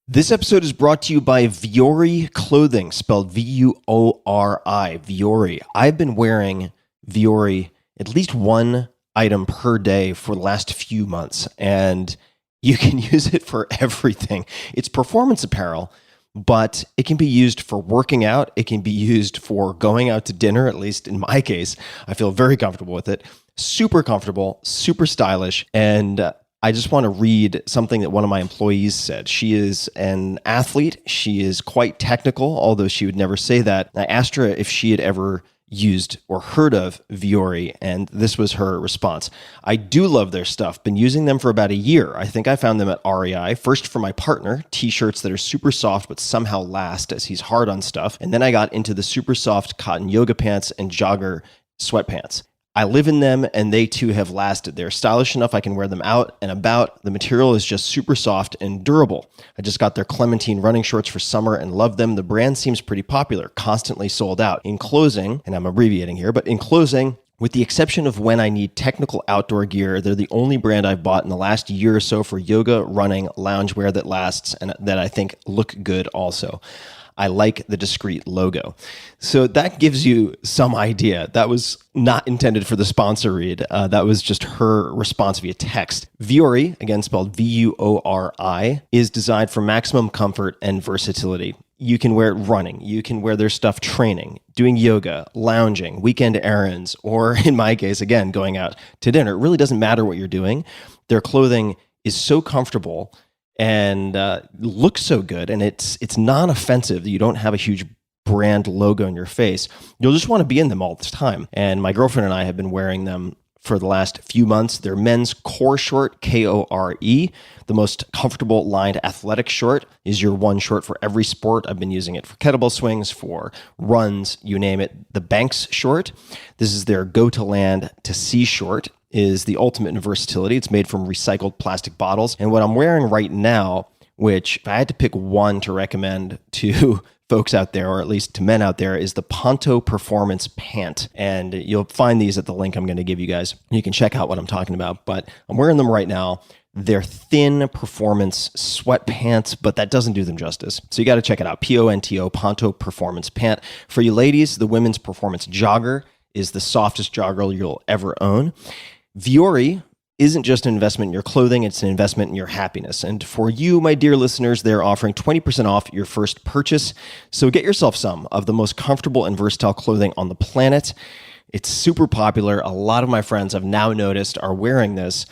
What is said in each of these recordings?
This episode is brought to you by Vuori Clothing, spelled V-U-O-R-I, Vuori. I've been wearing Vuori at least one item per day for the last few months, and you can use it for everything. It's performance apparel, but it can be used for working out. It can be used for going out to dinner, at least in my case. I feel very comfortable with it. Super comfortable, super stylish, and I just want to read something that one of my employees said. She is an athlete. She is quite technical, although she would never say that. I asked her if she had ever used or heard of Vuori, and this was her response. I do love their stuff. Been using them for about a year. I think I found them at REI. First for my partner, t-shirts that are super soft but somehow last as he's hard on stuff. And then I got into the super soft cotton yoga pants and jogger sweatpants. I live in them, and they too have lasted. They're stylish enough I can wear them out and about. The material is just super soft and durable. I just got their Clementine running shorts for summer and love them. The brand seems pretty popular, constantly sold out. In closing, and I'm abbreviating here, but in closing, with the exception of when I need technical outdoor gear, they're the only brand I've bought in the last year or so for yoga, running, loungewear that lasts and that I think look good also. I like the discreet logo. So that gives you some idea. That was not intended for the sponsor read. That was just her response via text. Vuori, again spelled V-U-O-R-I, is designed for maximum comfort and versatility. You can wear it running. You can wear their stuff training, doing yoga, lounging, weekend errands, or in my case, again, going out to dinner. It really doesn't matter what you're doing. Their clothing is so comfortable and looks so good, and it's non-offensive that you don't have a huge brand logo in your face. You'll just want to be in them all the time. And my girlfriend and I have been wearing them for the last few months. They're men's core short, K-O-R-E. The most comfortable lined athletic short is your one short for every sport. I've been using it for kettlebell swings, for runs, you name it. The Banks short, this is their go to land to sea short, is the ultimate in versatility. It's made from recycled plastic bottles. And what I'm wearing right now, which if I had to pick one to recommend to folks out there, or at least to men out there, is the Ponto Performance Pant. And you'll find these at the link I'm going to give you guys. You can check out what I'm talking about, but I'm wearing them right now. They're thin performance sweatpants, but that doesn't do them justice. So you got to check it out. P-O-N-T-O, Ponto Performance Pant. For you ladies, the women's performance jogger is the softest jogger you'll ever own. Vuori isn't just an investment in your clothing, it's an investment in your happiness. And for you, my dear listeners, they're offering 20% off your first purchase. So get yourself some of the most comfortable and versatile clothing on the planet. It's super popular. A lot of my friends I've now noticed are wearing this,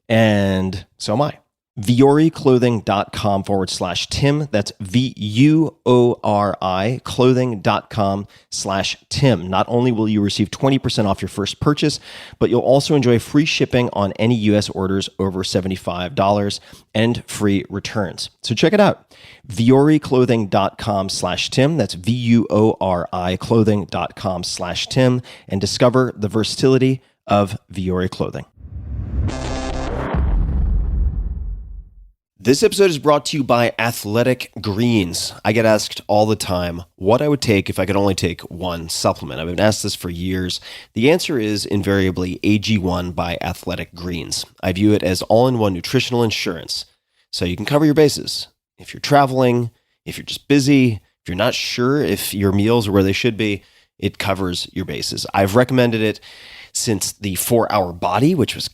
and so am I. VuoriClothing.com/Tim. That's VUORI clothing.com/Tim. Not only will you receive 20% off your first purchase, but you'll also enjoy free shipping on any U.S. orders over $75 and free returns. So check it out. VuoriClothing.com/Tim. That's VUORI clothing.com/Tim, and discover the versatility of Vuori Clothing. This episode is brought to you by Athletic Greens. I get asked all the time what I would take if I could only take one supplement. I've been asked this for years. The answer is invariably AG1 by Athletic Greens. I view it as all-in-one nutritional insurance. So you can cover your bases. If you're traveling, if you're just busy, if you're not sure if your meals are where they should be, it covers your bases. I've recommended it since the 4-Hour Body, which was,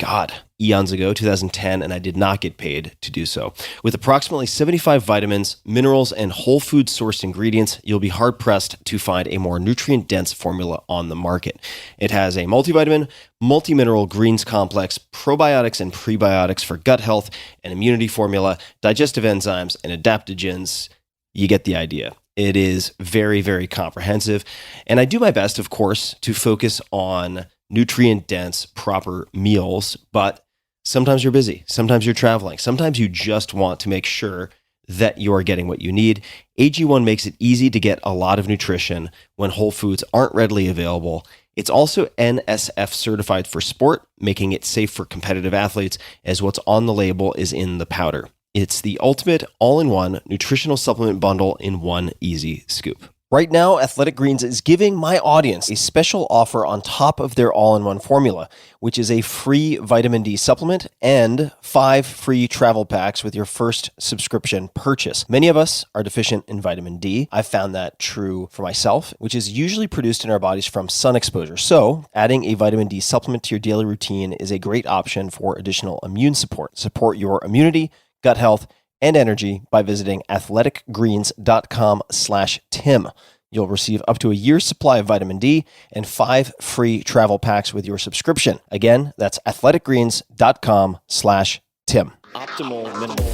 eons ago, 2010, and I did not get paid to do so. With approximately 75 vitamins, minerals, and whole food sourced ingredients, you'll be hard-pressed to find a more nutrient-dense formula on the market. It has a multivitamin, multi-mineral greens complex, probiotics and prebiotics for gut health, an immunity formula, digestive enzymes, and adaptogens. You get the idea. It is very, very comprehensive. And I do my best, of course, to focus on nutrient-dense, proper meals, but sometimes you're busy, sometimes you're traveling, sometimes you just want to make sure that you're getting what you need. AG1 makes it easy to get a lot of nutrition when whole foods aren't readily available. It's also NSF certified for sport, making it safe for competitive athletes, as what's on the label is in the powder. It's the ultimate all-in-one nutritional supplement bundle in one easy scoop. Right now, Athletic Greens is giving my audience a special offer on top of their all-in-one formula, which is a free vitamin D supplement and 5 free travel packs with your first subscription purchase. Many of us are deficient in vitamin D. I've found that true for myself, which is usually produced in our bodies from sun exposure. So, adding a vitamin D supplement to your daily routine is a great option for additional immune support. Support your immunity, gut health, and energy by visiting athleticgreens.com/Tim. You'll receive up to a year's supply of vitamin D and 5 free travel packs with your subscription. Again, that's athleticgreens.com/Tim. Optimal minimal.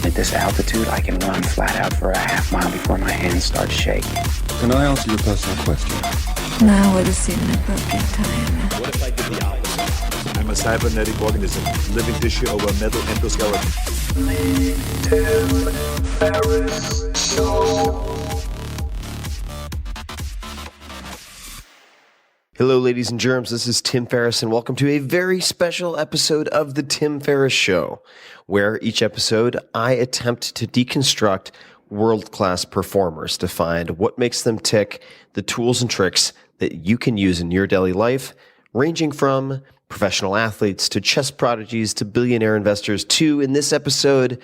At this altitude, I can run flat out for a half mile before my hands start shaking. Can I ask you a personal question? Now would seem an appropriate time. What if I did the opposite? I'm a cybernetic organism, living tissue over metal endoskeleton. Hello, ladies and germs. This is Tim Ferriss, and welcome to a very special episode of The Tim Ferriss Show, where each episode I attempt to deconstruct world-class performers to find what makes them tick, the tools and tricks that you can use in your daily life, ranging from professional athletes to chess prodigies to billionaire investors to, in this episode,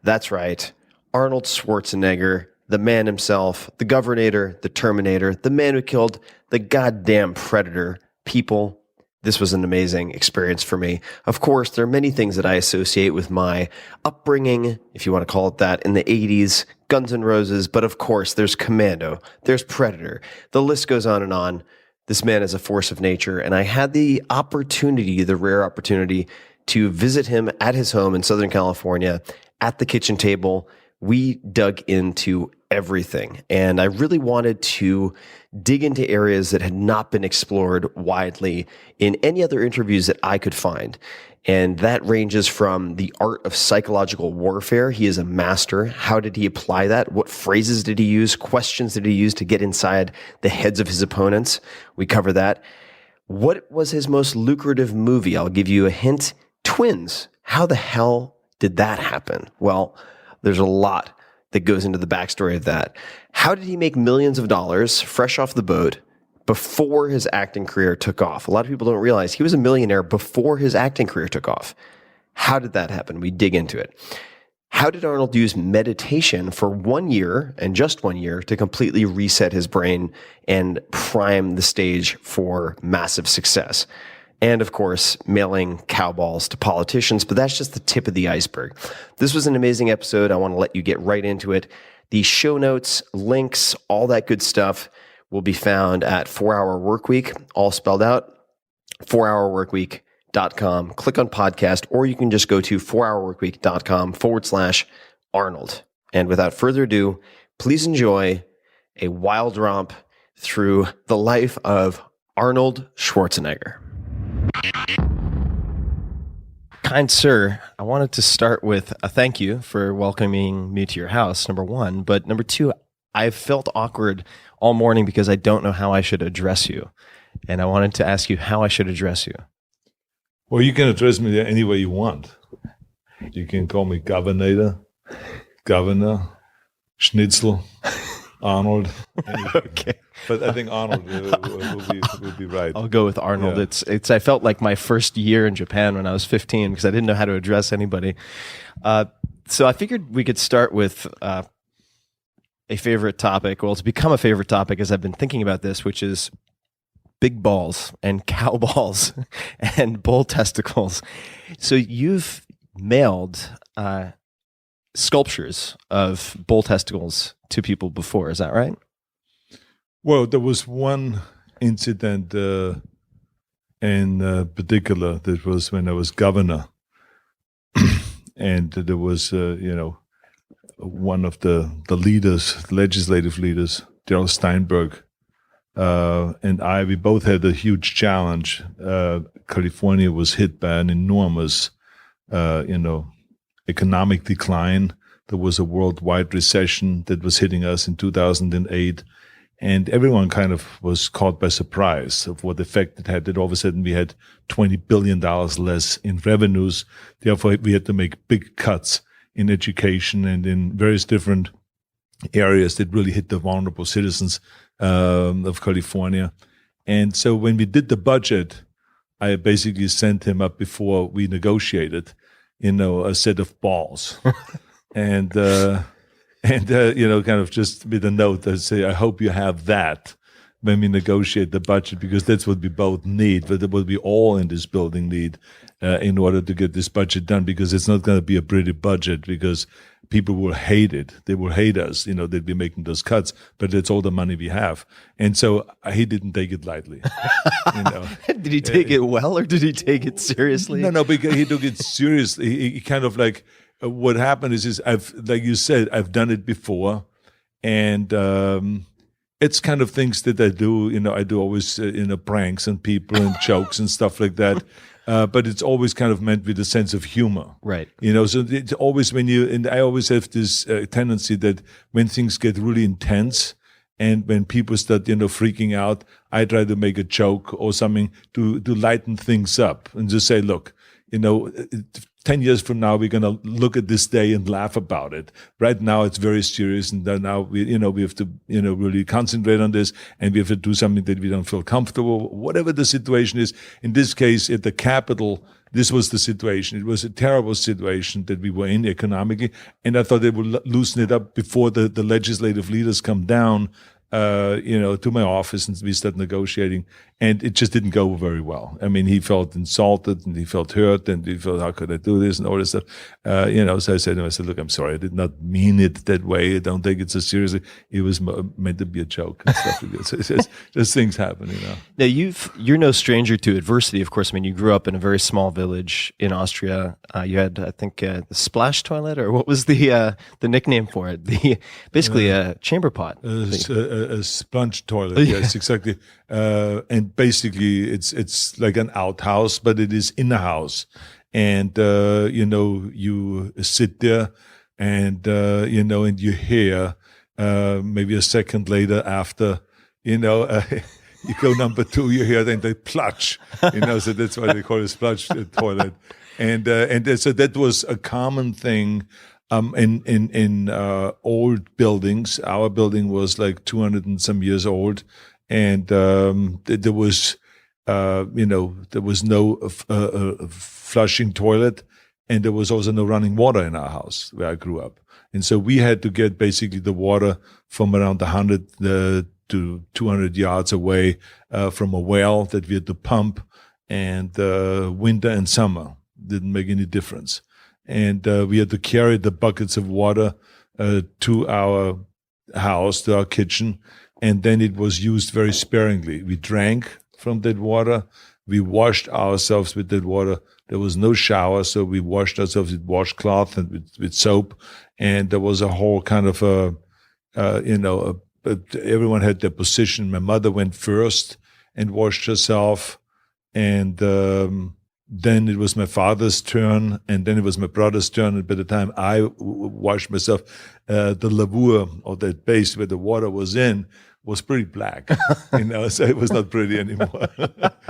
that's right, Arnold Schwarzenegger, the man himself, the Governator, the Terminator, the man who killed the goddamn Predator. People, this was an amazing experience for me. Of course, there are many things that I associate with my upbringing, if you want to call it that, in the 80s, Guns N' Roses, but of course, there's Commando, there's Predator. The list goes on and on. This man is a force of nature, and I had the opportunity, the rare opportunity, to visit him at his home in Southern California at the kitchen table. We dug into everything, and I really wanted to dig into areas that had not been explored widely in any other interviews that I could find. And that ranges from the art of psychological warfare. He is a master. How did he apply that? What phrases did he use? Questions did he use to get inside the heads of his opponents? We cover that. What was his most lucrative movie? I'll give you a hint. Twins. How the hell did that happen? Well, there's a lot that goes into the backstory of that. How did he make millions of dollars fresh off the boat before his acting career took off? A lot of people don't realize he was a millionaire before his acting career took off. How did that happen? We dig into it. How did Arnold use meditation for 1 year and just 1 year to completely reset his brain and prime the stage for massive success? And of course, mailing cowballs to politicians, but that's just the tip of the iceberg. This was an amazing episode. I want to let you get right into it. The show notes, links, all that good stuff will be found at 4-Hour Workweek, all spelled out, 4hourworkweek.com. Click on podcast, or you can just go to 4hourworkweek.com/Arnold. And without further ado, please enjoy a wild romp through the life of Arnold Schwarzenegger. Kind sir, I wanted to start with a thank you for welcoming me to your house, number one. But number two, I've felt awkward all morning because I don't know how I should address you. And I wanted to ask you how I should address you. Well, you can address me any way you want. You can call me Governor, Schnitzel, Arnold. Okay. But I think Arnold will be right. I'll go with Arnold. Yeah. It's. I felt like my first year in Japan when I was 15 because I didn't know how to address anybody. So I figured we could start with a favorite topic. Well, it's become a favorite topic as I've been thinking about this, which is big balls and cow balls and bull testicles. So you've mailed sculptures of bull testicles to people before. Is that right? Well, there was one incident in particular that was when I was governor, and there was, one of the leaders, legislative leaders, Darrell Steinberg, and we both had a huge challenge. California was hit by an enormous, economic decline. There was a worldwide recession that was hitting us in 2008. And everyone kind of was caught by surprise of what effect it had. That all of a sudden we had $20 billion less in revenues. Therefore, we had to make big cuts in education and in various different areas that really hit the vulnerable citizens of California. And so when we did the budget, I basically sent him up before we negotiated, a set of balls, and kind of just with a note that say, I hope you have that when we negotiate the budget, because that's what we both need, but what we all in this building need in order to get this budget done, because it's not going to be a pretty budget, because people will hate it. They will hate us, that we're making those cuts, but it's all the money we have. And so he didn't take it lightly. Did he take it well, or did he take it seriously? No, because he took it seriously. He kind of like, what happened is like you said, I've done it before, and it's kind of things that I do. I do always, pranks and people and jokes and stuff like that. But it's always kind of meant with a sense of humor. Right. So it's always and I always have this tendency that when things get really intense and when people start, freaking out, I try to make a joke or something to lighten things up and just say, look, 10 years from now, we're going to look at this day and laugh about it. Right now, it's very serious. And then now we have to, really concentrate on this, and we have to do something that we don't feel comfortable, whatever the situation is. In this case, at the Capitol, this was the situation. It was a terrible situation that we were in economically. And I thought they would loosen it up before the legislative leaders come down, to my office, and we start negotiating, and it just didn't go very well. I mean, he felt insulted and he felt hurt and he felt, how could I do this and all this stuff? So I said to him, look, I'm sorry, I did not mean it that way. I don't take it so seriously. It was meant to be a joke and stuff like that. So it's just things happen, Now, you're no stranger to adversity, of course. I mean, you grew up in a very small village in Austria. You had, I think, the splash toilet, or what was the nickname for it? Basically a chamber pot. A sponge toilet, yes, exactly. And basically, it's like an outhouse, but it is in a house. And, you sit there and, and you hear maybe a second later after, you go number 2, you hear then they plutch, so that's why they call it splash toilet. And so that was a common thing. In old buildings. Our building was like 200 and some years old, and there was no flushing toilet, and there was also no running water in our house where I grew up. And so we had to get basically the water from around 100 to 200 yards away from a well that we had to pump, and winter and summer didn't make any difference. And we had to carry the buckets of water to our house, to our kitchen, and then it was used very sparingly. We drank from that water. We washed ourselves with that water. There was no shower, so we washed ourselves with washcloth and with soap. And there was a whole kind of everyone had their position. My mother went first and washed herself, and then it was my father's turn, and then it was my brother's turn. And by the time I washed myself, the lavur, or that base where the water was in, was pretty black. So it was not pretty anymore.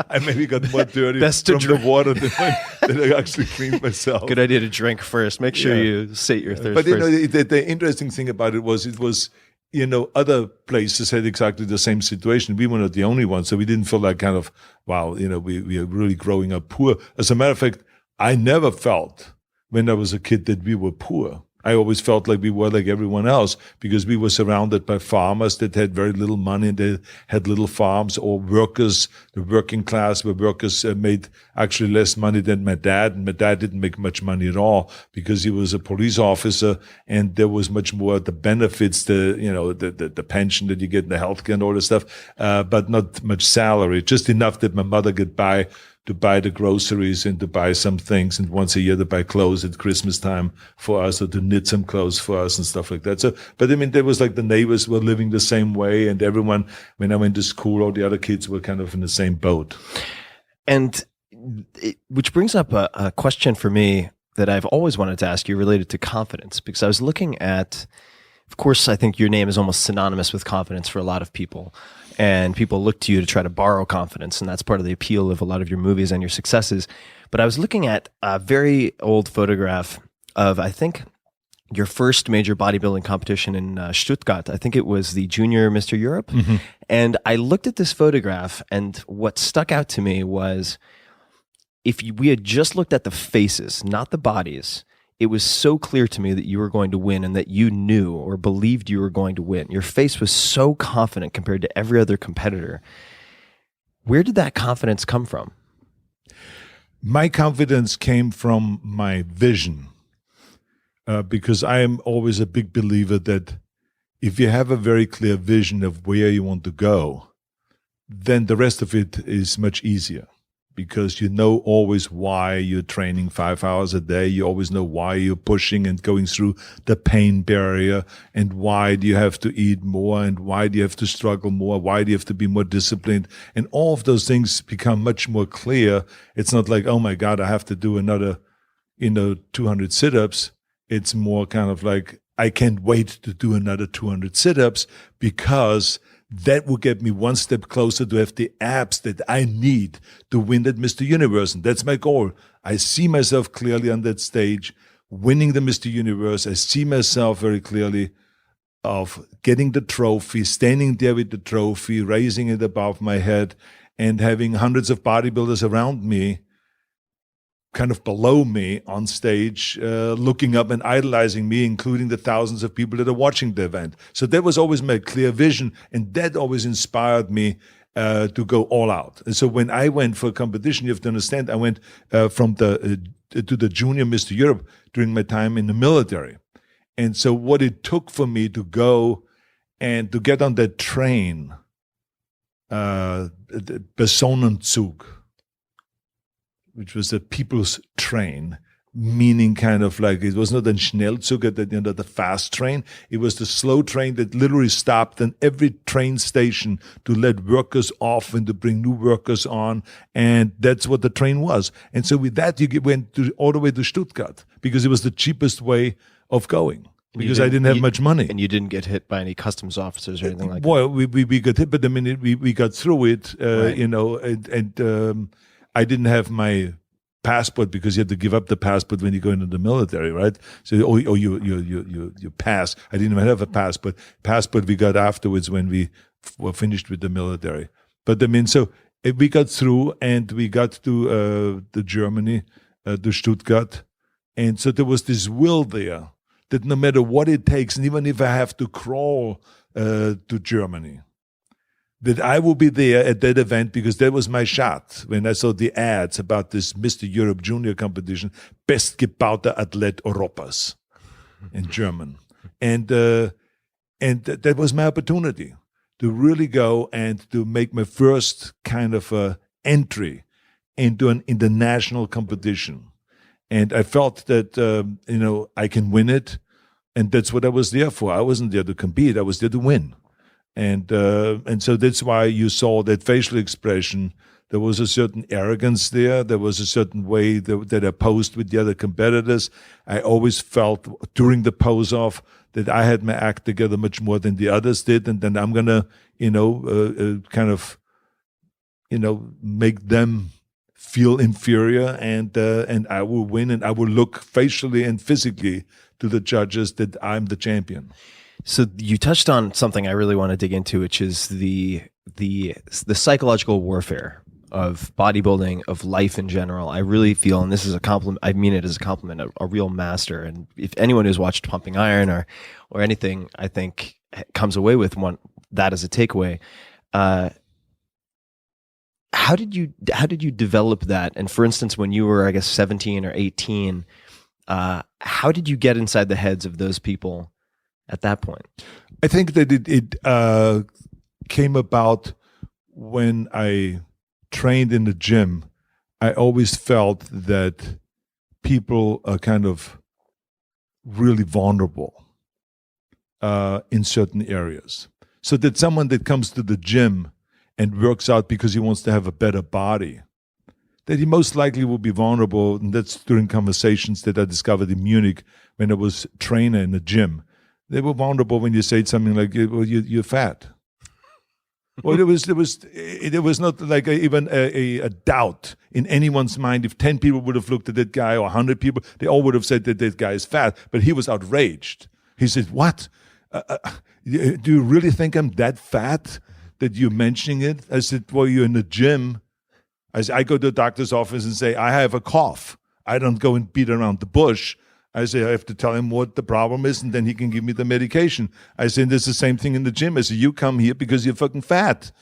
I maybe got more dirty from the water than I actually cleaned myself. Good idea to drink first. Make sure you sate your thirst but first. The interesting thing about it was other places had exactly the same situation. We were not the only ones, so we didn't feel like kind of, wow, we are really growing up poor. As a matter of fact, I never felt when I was a kid that we were poor. I always felt like we were like everyone else, because we were surrounded by farmers that had very little money, and they had little farms, or workers, the working class, where workers made actually less money than my dad. And my dad didn't make much money at all because he was a police officer, and there was much more the benefits, the pension that you get in the healthcare and all this stuff, but not much salary, just enough that my mother could buy to buy the groceries and to buy some things, and once a year to buy clothes at Christmas time for us, or to knit some clothes for us and stuff like that. So, but I mean, there was like the neighbors were living the same way, and everyone, when I went to school, all the other kids were kind of in the same boat. And which brings up a question for me that I've always wanted to ask you related to confidence, because I was looking at, of course, I think your name is almost synonymous with confidence for a lot of people. And people look to you to try to borrow confidence, and that's part of the appeal of a lot of your movies and your successes. But I was looking at a very old photograph of, I think, your first major bodybuilding competition in Stuttgart. I think it was the Junior Mr. Europe. And I looked at this photograph, and what stuck out to me was we had just looked at the faces, not the bodies, it was so clear to me that you were going to win and that you knew or believed you were going to win. Your face was so confident compared to every other competitor. Where did that confidence come from? My confidence came from my vision, because I am always a big believer that if you have a very clear vision of where you want to go, then the rest of it is much easier. Because you know always why you're training 5 hours a day. You always know why you're pushing and going through the pain barrier, and why do you have to eat more, and why do you have to struggle more, why do you have to be more disciplined. And all of those things become much more clear. It's not like, oh my God, I have to do another 200 sit-ups. It's more kind of like, I can't wait to do another 200 sit-ups, because that will get me one step closer to have the abs that I need to win that Mr. Universe. And that's my goal. I see myself clearly on that stage, winning the Mr. Universe. I see myself very clearly of getting the trophy, standing there with the trophy, raising it above my head, and having hundreds of bodybuilders around me, kind of below me on stage, looking up and idolizing me, including the thousands of people that are watching the event. So that was always my clear vision, and that always inspired me to go all out. And so when I went for a competition, you have to understand, I went to the Junior Mr. Europe during my time in the military. And so what it took for me to go and to get on that train, the Personenzug, which was a people's train, meaning kind of like, it was not a Schnellzug, the fast train. It was the slow train that literally stopped in every train station to let workers off and to bring new workers on. And that's what the train was. And so with that, you went all the way to Stuttgart, because it was the cheapest way of going. Because I didn't have much money. And you didn't get hit by any customs officers or anything like that? Well, we got hit, but I mean, we got through it, Right. I didn't have my passport, because you had to give up the passport when you go into the military, right? So, you pass. I didn't even have a passport. Passport we got afterwards when we were finished with the military. But I mean, so we got through, and we got to Germany, to Stuttgart, and so there was this will there that no matter what it takes, and even if I have to crawl to Germany, that I will be there at that event, because that was my shot. When I saw the ads about this Mr. Europe Junior competition, Bestgebauter Athlet Europas in German. And that was my opportunity to really go and to make my first kind of entry into an international competition. And I felt that, I can win it. And that's what I was there for. I wasn't there to compete. I was there to win. And so that's why you saw that facial expression. There was a certain arrogance there. There was a certain way that I posed with the other competitors. I always felt during the pose-off that I had my act together much more than the others did. And then I'm going to, make them feel inferior, and I will win, and I will look facially and physically to the judges that I'm the champion. So you touched on something I really want to dig into, which is the psychological warfare of bodybuilding, of life in general. I really feel, and this is a compliment, I mean it as a compliment, a real master. And if anyone who's watched Pumping Iron or anything, I think comes away with that as a takeaway. How did you develop that? And for instance, when you were, I guess, 17 or 18, how did you get inside the heads of those people at that point? I think that it came about when I trained in the gym. I always felt that people are kind of really vulnerable in certain areas. So that someone that comes to the gym and works out because he wants to have a better body, that he most likely will be vulnerable. And that's during conversations that I discovered in Munich when I was trainer in the gym. They were vulnerable when you say something like, well, you're fat. Well, there was not like even a doubt in anyone's mind. If 10 people would have looked at that guy or 100 people, they all would have said that that guy is fat. But he was outraged. He said, "What? Do you really think I'm that fat that you're mentioning it?" I said, "Well, you're in the gym." I go to the doctor's office and say, "I have a cough." I don't go and beat around the bush. I say, I have to tell him what the problem is, and then he can give me the medication. I say, there's the same thing in the gym. I say, you come here because you're fucking fat.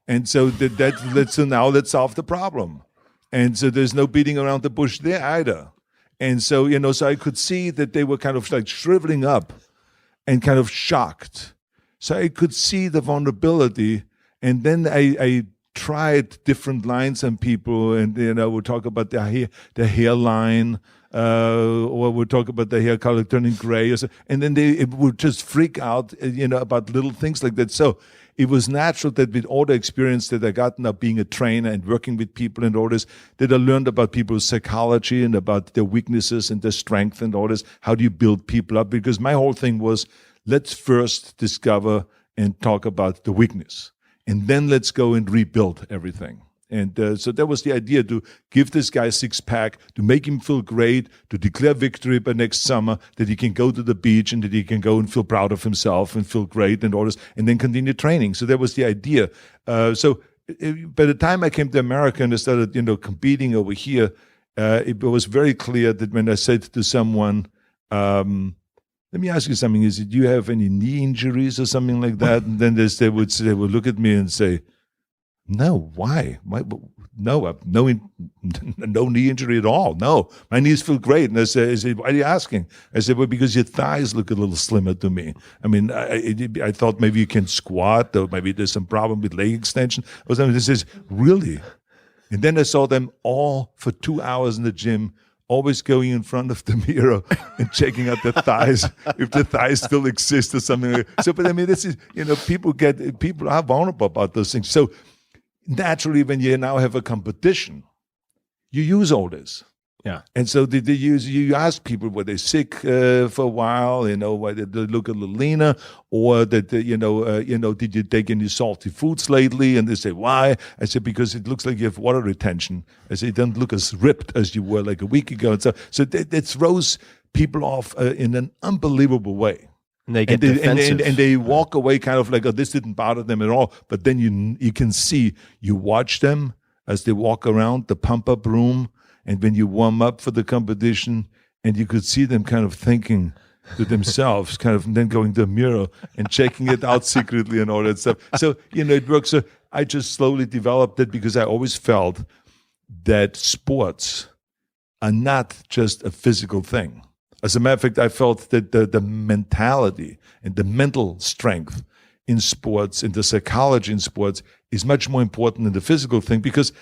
And so so now let's solve the problem. And so there's no beating around the bush there either. And so, so I could see that they were kind of like shriveling up and kind of shocked. So I could see the vulnerability. And then I tried different lines on people, and we'll talk about the hairline, or we'll talk about the hair color turning gray, or so, and then it would just freak out, about little things like that. So it was natural that with all the experience that I got now being a trainer and working with people and all this, that I learned about people's psychology and about their weaknesses and their strength and all this. How do you build people up? Because my whole thing was, let's first discover and talk about the weakness. And then let's go and rebuild everything. And so that was the idea, to give this guy a six-pack, to make him feel great, to declare victory by next summer, that he can go to the beach and that he can go and feel proud of himself and feel great and all this, and then continue training. So that was the idea. So by the time I came to America and I started, competing over here, it was very clear that when I said to someone, let me ask you something. Do you have any knee injuries or something like that? And then they would look at me and say, "No, why? No, I've no knee injury at all. No, my knees feel great." And I said, "Why are you asking?" I said, "Well, because your thighs look a little slimmer to me. I mean, I thought maybe you can squat, or maybe there's some problem with leg extension or something." This is really. And then I saw them all for 2 hours in the gym, always going in front of the mirror and checking out their thighs, if the thighs still exist or something like that. So, but I mean, this is, people are vulnerable about those things. So naturally, when you now have a competition, you use all this. Yeah. And so you ask people, were they sick for a while, why did they look a little leaner, or that, did you take any salty foods lately? And they say, why? I said, because it looks like you have water retention. I said, you don't look as ripped as you were like a week ago. And so that throws people off in an unbelievable way. And they get defensive. And they walk away kind of like, oh, this didn't bother them at all. But then you can see, you watch them as they walk around the pump-up room, and when you warm up for the competition, and you could see them kind of thinking to themselves, kind of, and then going to the mirror and checking it out secretly and all that stuff. So, it works. So I just slowly developed it, because I always felt that sports are not just a physical thing. As a matter of fact, I felt that the mentality and the mental strength in sports, and the psychology in sports, is much more important than the physical thing, because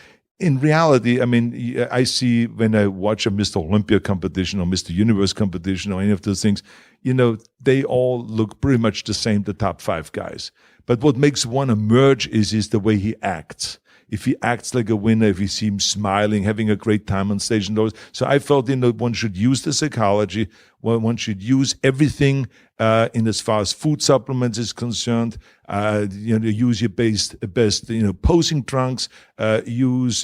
in reality, I mean, I see when I watch a Mr. Olympia competition or Mr. Universe competition or any of those things, they all look pretty much the same, the top 5 guys. But what makes one emerge is the way he acts. If he acts like a winner, if you see him smiling, having a great time on stage and those. So I felt, one should use the psychology. One should use everything in as far as food supplements is concerned. Use your best posing trunks. Try to use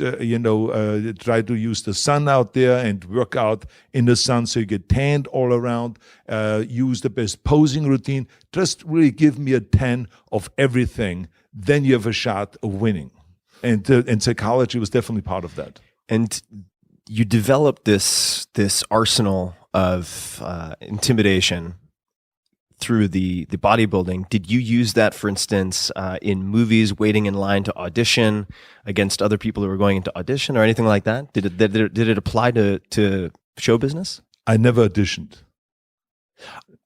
the sun out there and work out in the sun so you get tanned all around. Use the best posing routine. Just really give me a 10 of everything. Then you have a shot of winning. And psychology was definitely part of that. And you developed this arsenal of intimidation through the bodybuilding. Did you use that, for instance, in movies, waiting in line to audition against other people who were going into audition, or anything like that? Did it apply to show business? I never auditioned.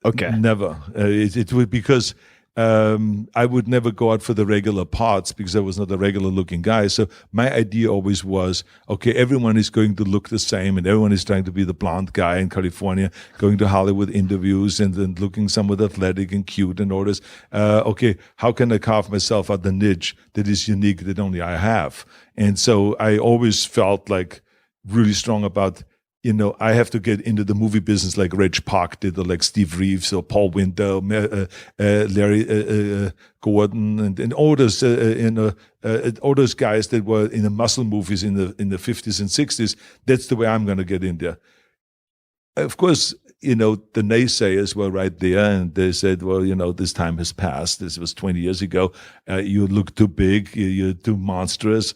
Okay, never. It was because I would never go out for the regular parts, because I was not a regular looking guy. So my idea always was, okay, everyone is going to look the same, and everyone is trying to be the blonde guy in California, going to Hollywood interviews and then looking somewhat athletic and cute and all this. Okay, how can I carve myself out the niche that is unique, that only I have? And so I always felt like really strong about, I have to get into the movie business like Reg Park did, or like Steve Reeves, or Paul Winter, or Larry Gordon, and all those, all those guys that were in the muscle movies in the 50s and 60s. That's the way I'm going to get in there. Of course, the naysayers were right there, and they said, well, this time has passed. This was 20 years ago. You look too big, you're too monstrous,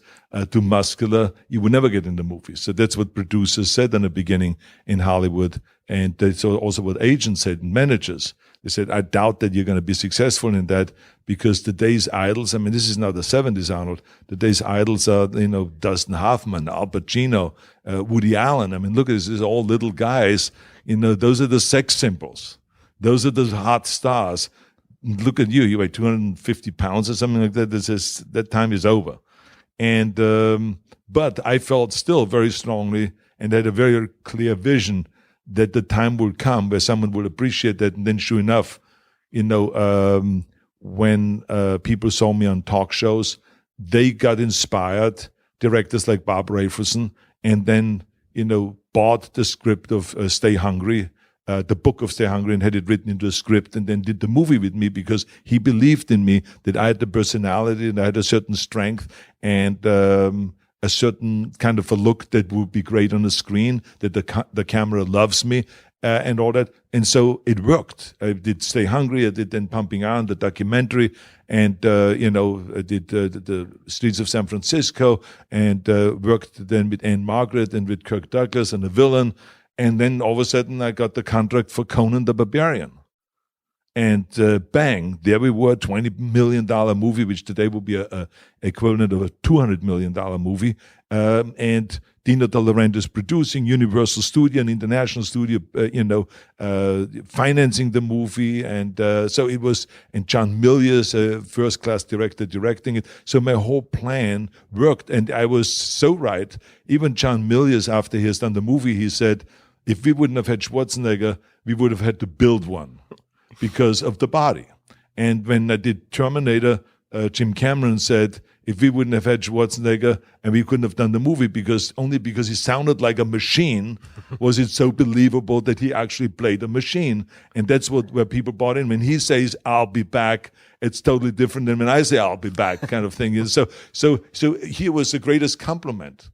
too muscular. You would never get in the movies. So that's what producers said in the beginning in Hollywood. And that's also what agents said, and managers. They said, I doubt that you're going to be successful in that, because today's idols, this is not the 70s, Arnold. Today's idols are, Dustin Hoffman, Al Pacino, Woody Allen. Look at this. These are all little guys. Those are the sex symbols. Those are the hot stars. Look at you. You weigh 250 pounds or something like that. That time is over. And but I felt still very strongly and had a very clear vision that the time will come where someone will appreciate that. And then sure enough, when people saw me on talk shows, they got inspired, directors like Bob Rafelson, and then, bought the script of Stay Hungry, the book of Stay Hungry, and had it written into a script, and then did the movie with me because he believed in me, that I had the personality and I had a certain strength and a certain kind of a look that would be great on the screen, that the camera loves me, and all that. And so it worked. I did Stay Hungry. I did then Pumping Iron, the documentary, and I did the Streets of San Francisco, and worked then with Anne Margaret and with Kirk Douglas and The Villain. And then all of a sudden I got the contract for Conan the Barbarian. And bang, there we were, $20 million movie, which today would be a equivalent of a $200 million movie. And Dino De Laurentiis producing, Universal Studio, an international studio, financing the movie. And so it was, and John Milius, a first-class director, directing it. So my whole plan worked, and I was so right. Even John Milius, after he has done the movie, he said, if we wouldn't have had Schwarzenegger, we would have had to build one, because of the body. And when I did Terminator, Jim Cameron said, if we wouldn't have had Schwarzenegger and we couldn't have done the movie, because he sounded like a machine, was it so believable that he actually played a machine. And that's where people bought in. When he says, I'll be back, it's totally different than when I say, I'll be back, kind of thing. So here was the greatest compliment,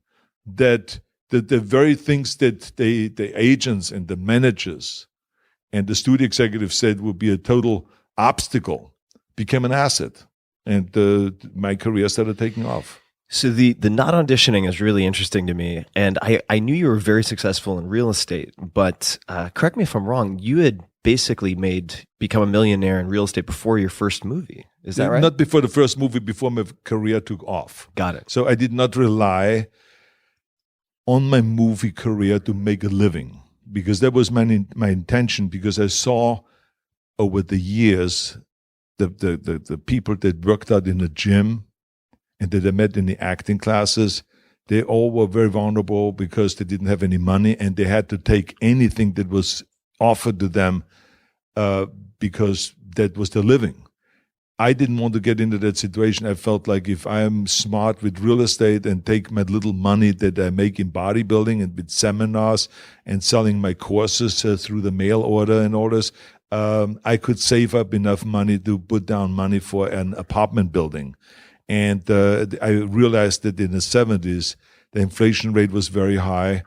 that the very things that the agents and the managers and the studio executive said would be a total obstacle became an asset. And my career started taking off. So the not auditioning is really interesting to me. And I knew you were very successful in real estate, but correct me if I'm wrong, you had basically become a millionaire in real estate before your first movie. Is that right? Not before the first movie, before my career took off. Got it. So I did not rely on my movie career to make a living, because that was my intention, because I saw over the years the people that worked out in the gym and that I met in the acting classes, they all were very vulnerable because they didn't have any money, and they had to take anything that was offered to them because that was their living. I didn't want to get into that situation. I felt like if I am smart with real estate and take my little money that I make in bodybuilding and with seminars and selling my courses through the mail order and all this, I could save up enough money to put down money for an apartment building. And I realized that in the 70s, the inflation rate was very high.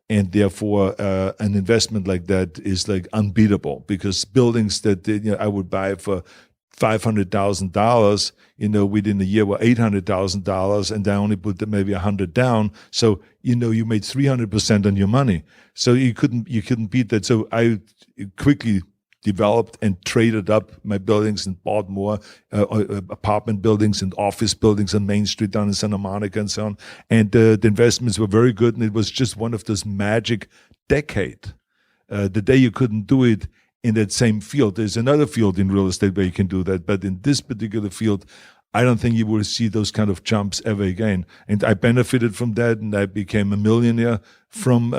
And therefore, an investment like that is like unbeatable, because buildings that I would buy for $500,000, within a year were $800,000, and I only put maybe $100 down. So, you made 300% on your money. So you couldn't beat that. So I quickly developed and traded up my buildings and bought more apartment buildings and office buildings on Main Street down in Santa Monica and so on. And the investments were very good, and it was just one of those magic decade. The day you couldn't do it in that same field. There's another field in real estate where you can do that, but in this particular field, I don't think you will see those kind of jumps ever again. And I benefited from that, and I became a millionaire from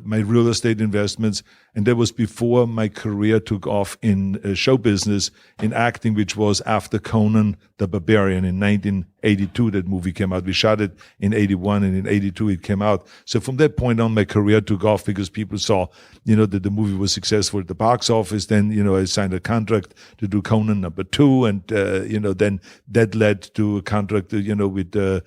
my real estate investments. And that was before my career took off in show business, in acting, which was after Conan the Barbarian in 1982. That movie came out. We shot it in 81, and in 82 it came out. So from that point on, my career took off because people saw, that the movie was successful at the box office. Then, I signed a contract to do Conan #2, and then that led to a contract, with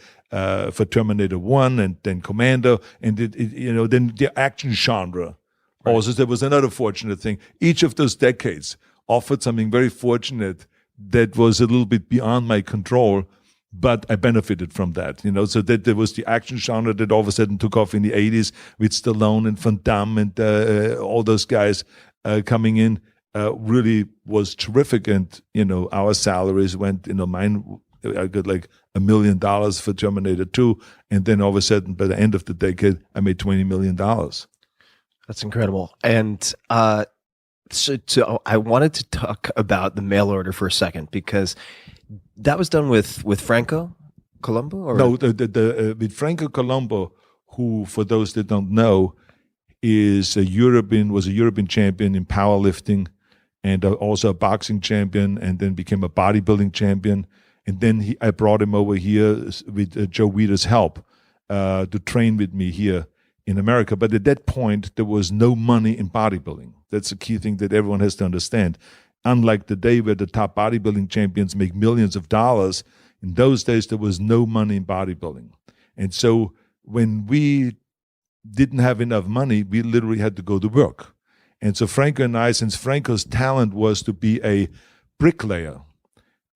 for Terminator 1 and then Commando, and then the action genre. Right. Also, there was another fortunate thing. Each of those decades offered something very fortunate that was a little bit beyond my control, but I benefited from that. So that there was the action genre that all of a sudden took off in the 80s with Stallone and Van Damme and all those guys coming in. Really was terrific, and our salaries went. Mine, I got like $1 million for Terminator 2, and then all of a sudden, by the end of the decade, I made $20 million. That's incredible. And so I wanted to talk about the mail order for a second, because that was done with Franco Colombo? Or? No, with Franco Colombo, who, for those that don't know, was a European champion in powerlifting, and also a boxing champion, and then became a bodybuilding champion. And then I brought him over here with Joe Weider's help to train with me here in America. But at that point, there was no money in bodybuilding. That's a key thing that everyone has to understand. Unlike today, where the top bodybuilding champions make millions of dollars, in those days, there was no money in bodybuilding. And so when we didn't have enough money, we literally had to go to work. And so Franco and I, since Franco's talent was to be a bricklayer,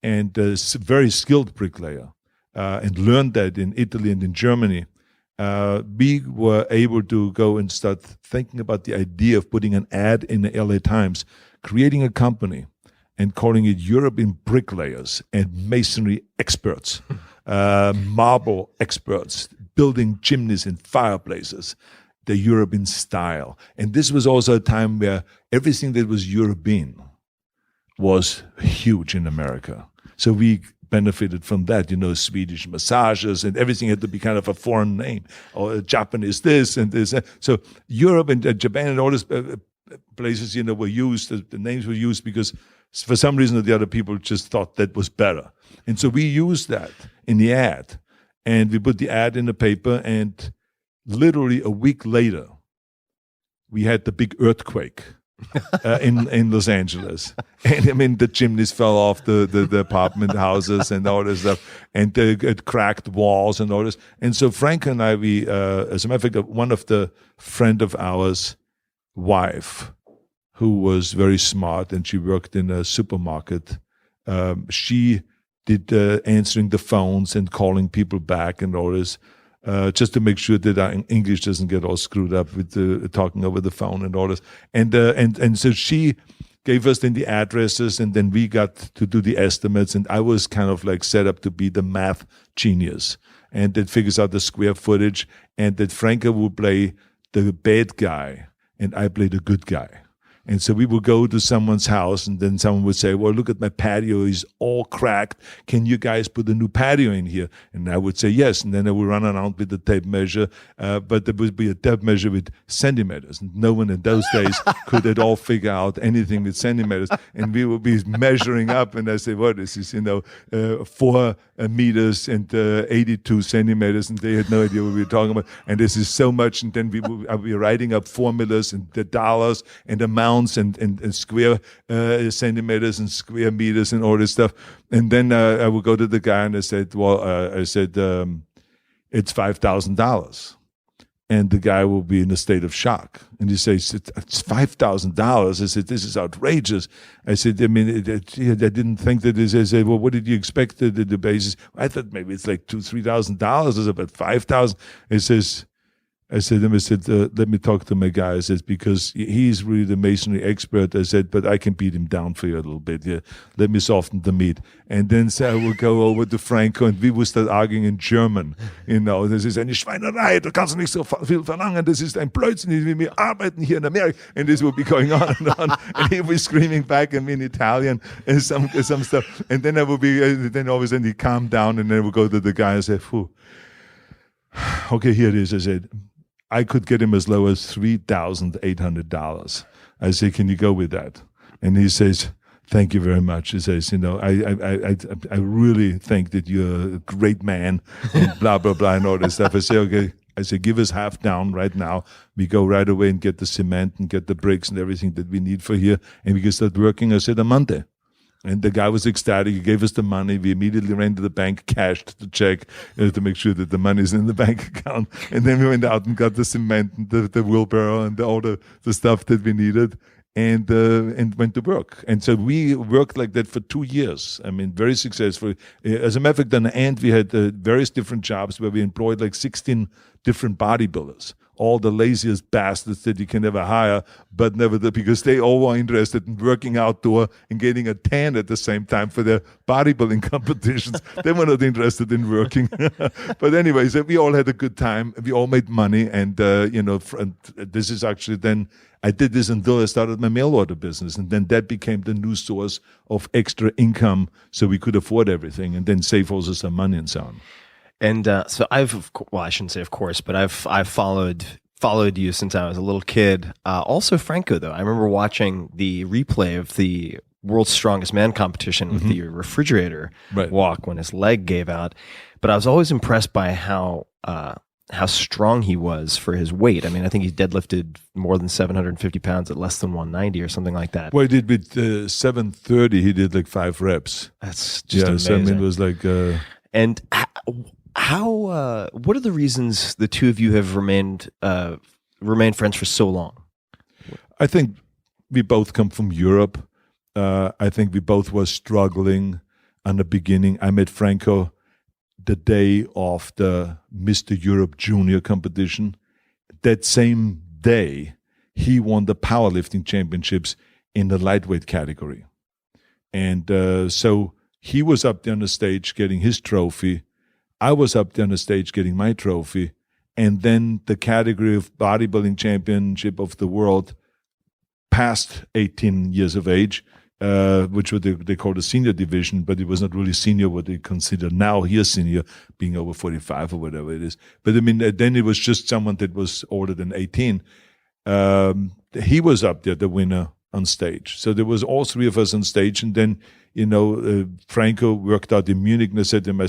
and a very skilled bricklayer, and learned that in Italy and in Germany, we were able to go and start thinking about the idea of putting an ad in the LA Times, creating a company and calling it European Bricklayers and Masonry Experts, marble experts, building chimneys and fireplaces, the European style. And this was also a time where everything that was European was huge in America. So we benefited from that, Swedish massages, and everything had to be kind of a foreign name, or Japanese this and this. So Europe and Japan and all these places, were used, the names were used because for some reason or the other, people just thought that was better. And so we used that in the ad, and we put the ad in the paper, and literally a week later, we had the big earthquake. In Los Angeles, and I mean the chimneys fell off the apartment houses and all this stuff, and it cracked walls and all this. And so Frank and I, we as a matter of fact, one of the friend of ours' wife, who was very smart, and she worked in a supermarket. She did answering the phones and calling people back and all this. Just to make sure that our English doesn't get all screwed up with talking over the phone and all this. And so she gave us then the addresses, and then we got to do the estimates, and I was kind of like set up to be the math genius, and that figures out the square footage, and that Franco would play the bad guy, and I play the good guy. And so we would go to someone's house, and then someone would say, well, look at my patio, it's all cracked. Can you guys put a new patio in here? And I would say yes. And then I would run around with the tape measure, but there would be a tape measure with centimeters. And no one in those days could at all figure out anything with centimeters. And we would be measuring up, and I say, well, this is, 4 meters and 82 centimeters. And they had no idea what we were talking about. And this is so much. And then I'd be writing up formulas and the dollars and amounts and square centimeters and square meters and all this stuff. And then I would go to the guy and I said, it's $5,000. And the guy will be in a state of shock. And he says, it's $5,000. I said, this is outrageous. I said, I mean, I didn't think that this. I said, well, what did you expect the basis? I thought maybe it's like $2,000, $3,000. I said, about $5,000. He says, I said, let me talk to my guy. I said, because he's really the masonry expert. I said, but I can beat him down for you a little bit. Yeah, let me soften the meat. And then so I would go over to Franco, and we would start arguing in German. Das ist eine Schweinerei. Du kannst nicht so viel verlangen. Das ist ein Blödsinn. Wir arbeiten hier in America. And this would be going on and on. And he would be screaming back at me in Italian and some stuff. And then I would be, then all of a sudden he'd calm down, and then I would go to the guy and say, phew. Okay, here it is. I said, I could get him as low as $3,800. I say, can you go with that? And he says, thank you very much. He says, I really think that you're a great man and blah, blah, blah, and all this stuff. I say, okay. I say, give us half down right now. We go right away and get the cement and get the bricks and everything that we need for here. And we can start working, I said, on Monday. And the guy was ecstatic. He gave us the money. We immediately ran to the bank, cashed the check to make sure that the money is in the bank account. And then we went out and got the cement and the wheelbarrow and all the stuff that we needed. And went to work. And so we worked like that for 2 years. I mean, very successful. As a matter of fact, on the end, we had various different jobs where we employed like 16 different bodybuilders, all the laziest bastards that you can ever hire, but never because they all were interested in working outdoor and getting a tan at the same time for their bodybuilding competitions. They were not interested in working. But anyways, we all had a good time. We all made money. And, this is actually then, I did this until I started my mail order business. And then that became the new source of extra income so we could afford everything and then save also some money and so on. And so I shouldn't say of course, but I've followed you since I was a little kid. Also Franco, though. I remember watching the replay of the World's Strongest Man competition with the refrigerator walk when his leg gave out. But I was always impressed by how strong he was for his weight. I mean, I think he deadlifted more than 750 pounds at less than 190 or something like that. Well, he did with 730. He did like 5 reps. That's just amazing. So I mean, it was like. And how? What are the reasons the two of you have remained friends for so long? I think we both come from Europe. I think we both were struggling in the beginning. I met Franco the day of the Mr. Europe Junior competition. That same day, he won the powerlifting championships in the lightweight category. And so he was up there on the stage getting his trophy. I was up there on the stage getting my trophy. And then the category of bodybuilding championship of the world past 18 years of age, which they call the senior division, but it was not really senior what they consider now here senior, being over 45 or whatever it is. But I mean, then it was just someone that was older than 18. He was up there, the winner, on stage. So there was all three of us on stage. And then, Franco worked out in Munich. And I said to him,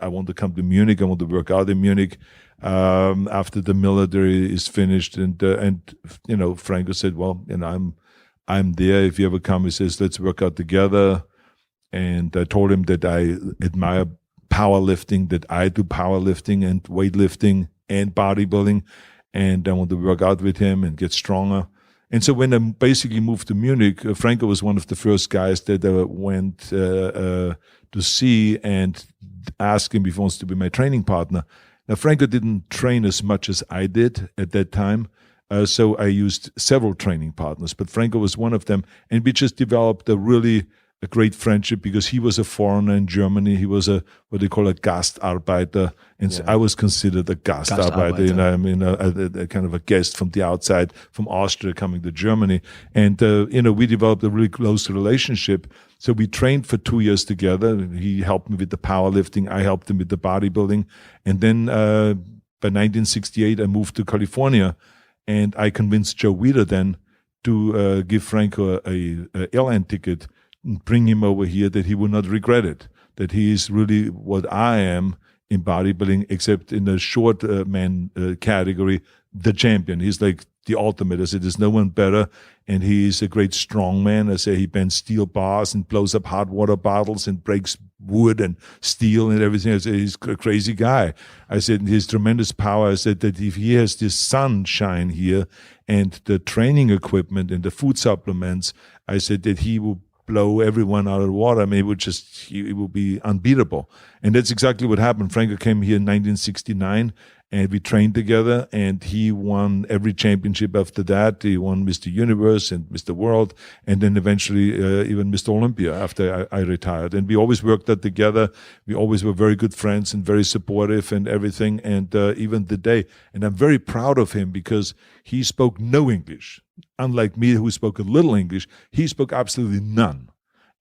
I want to come to Munich. I want to work out in Munich after the military is finished. And Franco said, well, I'm there. If you ever come, he says, let's work out together. And I told him that I admire powerlifting, that I do powerlifting and weightlifting and bodybuilding. And I want to work out with him and get stronger. And so when I basically moved to Munich, Franco was one of the first guys that I went to see and ask him if he wants to be my training partner. Now, Franco didn't train as much as I did at that time. So I used several training partners, but Franco was one of them. And we just developed a great friendship because he was a foreigner in Germany. He was what they call a Gastarbeiter. And so I was considered a Gastarbeiter. I mean, a kind of a guest from the outside, from Austria coming to Germany. And, we developed a really close relationship. So we trained for 2 years together. He helped me with the powerlifting. I helped him with the bodybuilding. And then by 1968, I moved to California. And I convinced Joe Weider then to give Franco a airline ticket and bring him over here, that he would not regret it, that he is really what I am in bodybuilding, except in the short man category, the champion. He's like the ultimate. I said, there's no one better. And he's a great strong man. I say he bends steel bars and blows up hot water bottles and breaks wood and steel and everything. I said, he's a crazy guy. I said, his tremendous power. I said that if he has this sunshine here and the training equipment and the food supplements, I said that he will blow everyone out of the water. I mean, it would be unbeatable. And that's exactly what happened. Franco came here in 1969 and we trained together, and he won every championship after that. He won Mr. Universe and Mr. World, and then eventually even Mr. Olympia after I retired. And we always worked that together. We always were very good friends and very supportive and everything. And even today, and I'm very proud of him because he spoke no English. Unlike me, who spoke a little English, he spoke absolutely none.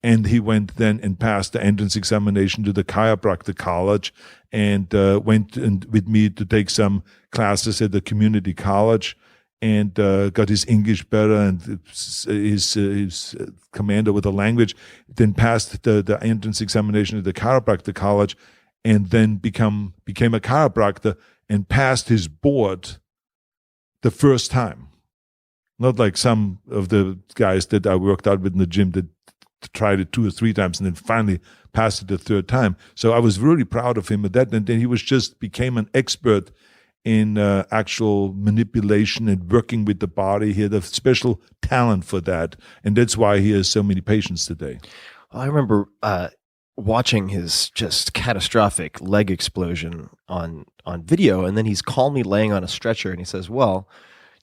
And he went then and passed the entrance examination to the chiropractor college, and went with me to take some classes at the community college, and got his English better and his command over the language. Then passed the entrance examination at the chiropractor college, and then became a chiropractor and passed his board the first time. Not like some of the guys that I worked out with in the gym that tried it 2 or 3 times and then finally passed it the third time. So I was really proud of him at that. And then he became an expert in actual manipulation and working with the body. He had a special talent for that. And that's why he has so many patients today. I remember watching his just catastrophic leg explosion on video, and then he's calmly laying on a stretcher, and he says, well,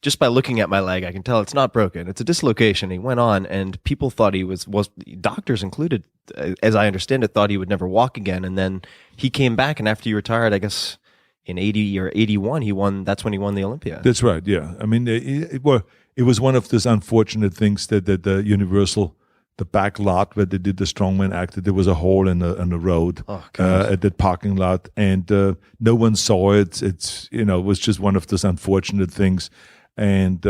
just by looking at my leg, I can tell it's not broken. It's a dislocation. He went on, and people thought he was doctors included, as I understand it, thought he would never walk again. And then he came back, and after he retired, I guess in 80 or 81, he won. That's when he won the Olympia. That's right. Yeah, I mean, it was one of those unfortunate things that the Universal, the back lot where they did the strongman act, there was a hole in the road at that parking lot, and no one saw it. It was just one of those unfortunate things. And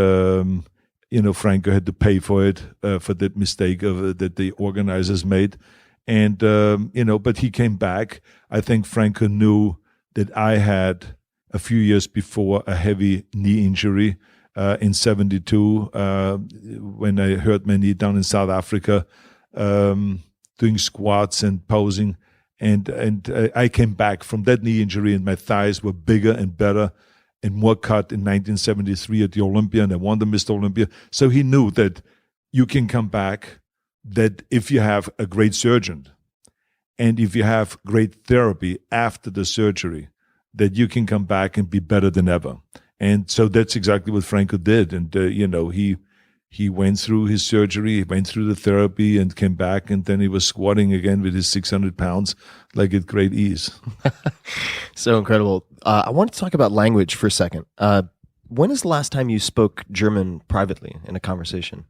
Franco had to pay for it, for that mistake that the organizers made. And but he came back. I think Franco knew that I had a few years before a heavy knee injury in '72 when I hurt my knee down in South Africa, doing squats and posing. And I came back from that knee injury, and my thighs were bigger and better and more cut in 1973 at the Olympia, and I won the Mr. Olympia. So he knew that you can come back, that if you have a great surgeon and if you have great therapy after the surgery, that you can come back and be better than ever. And so that's exactly what Franco did. And, he went through his surgery, he went through the therapy and came back, and then he was squatting again with his 600 pounds, like at great ease. So incredible. I want to talk about language for a second. When is the last time you spoke German privately in a conversation?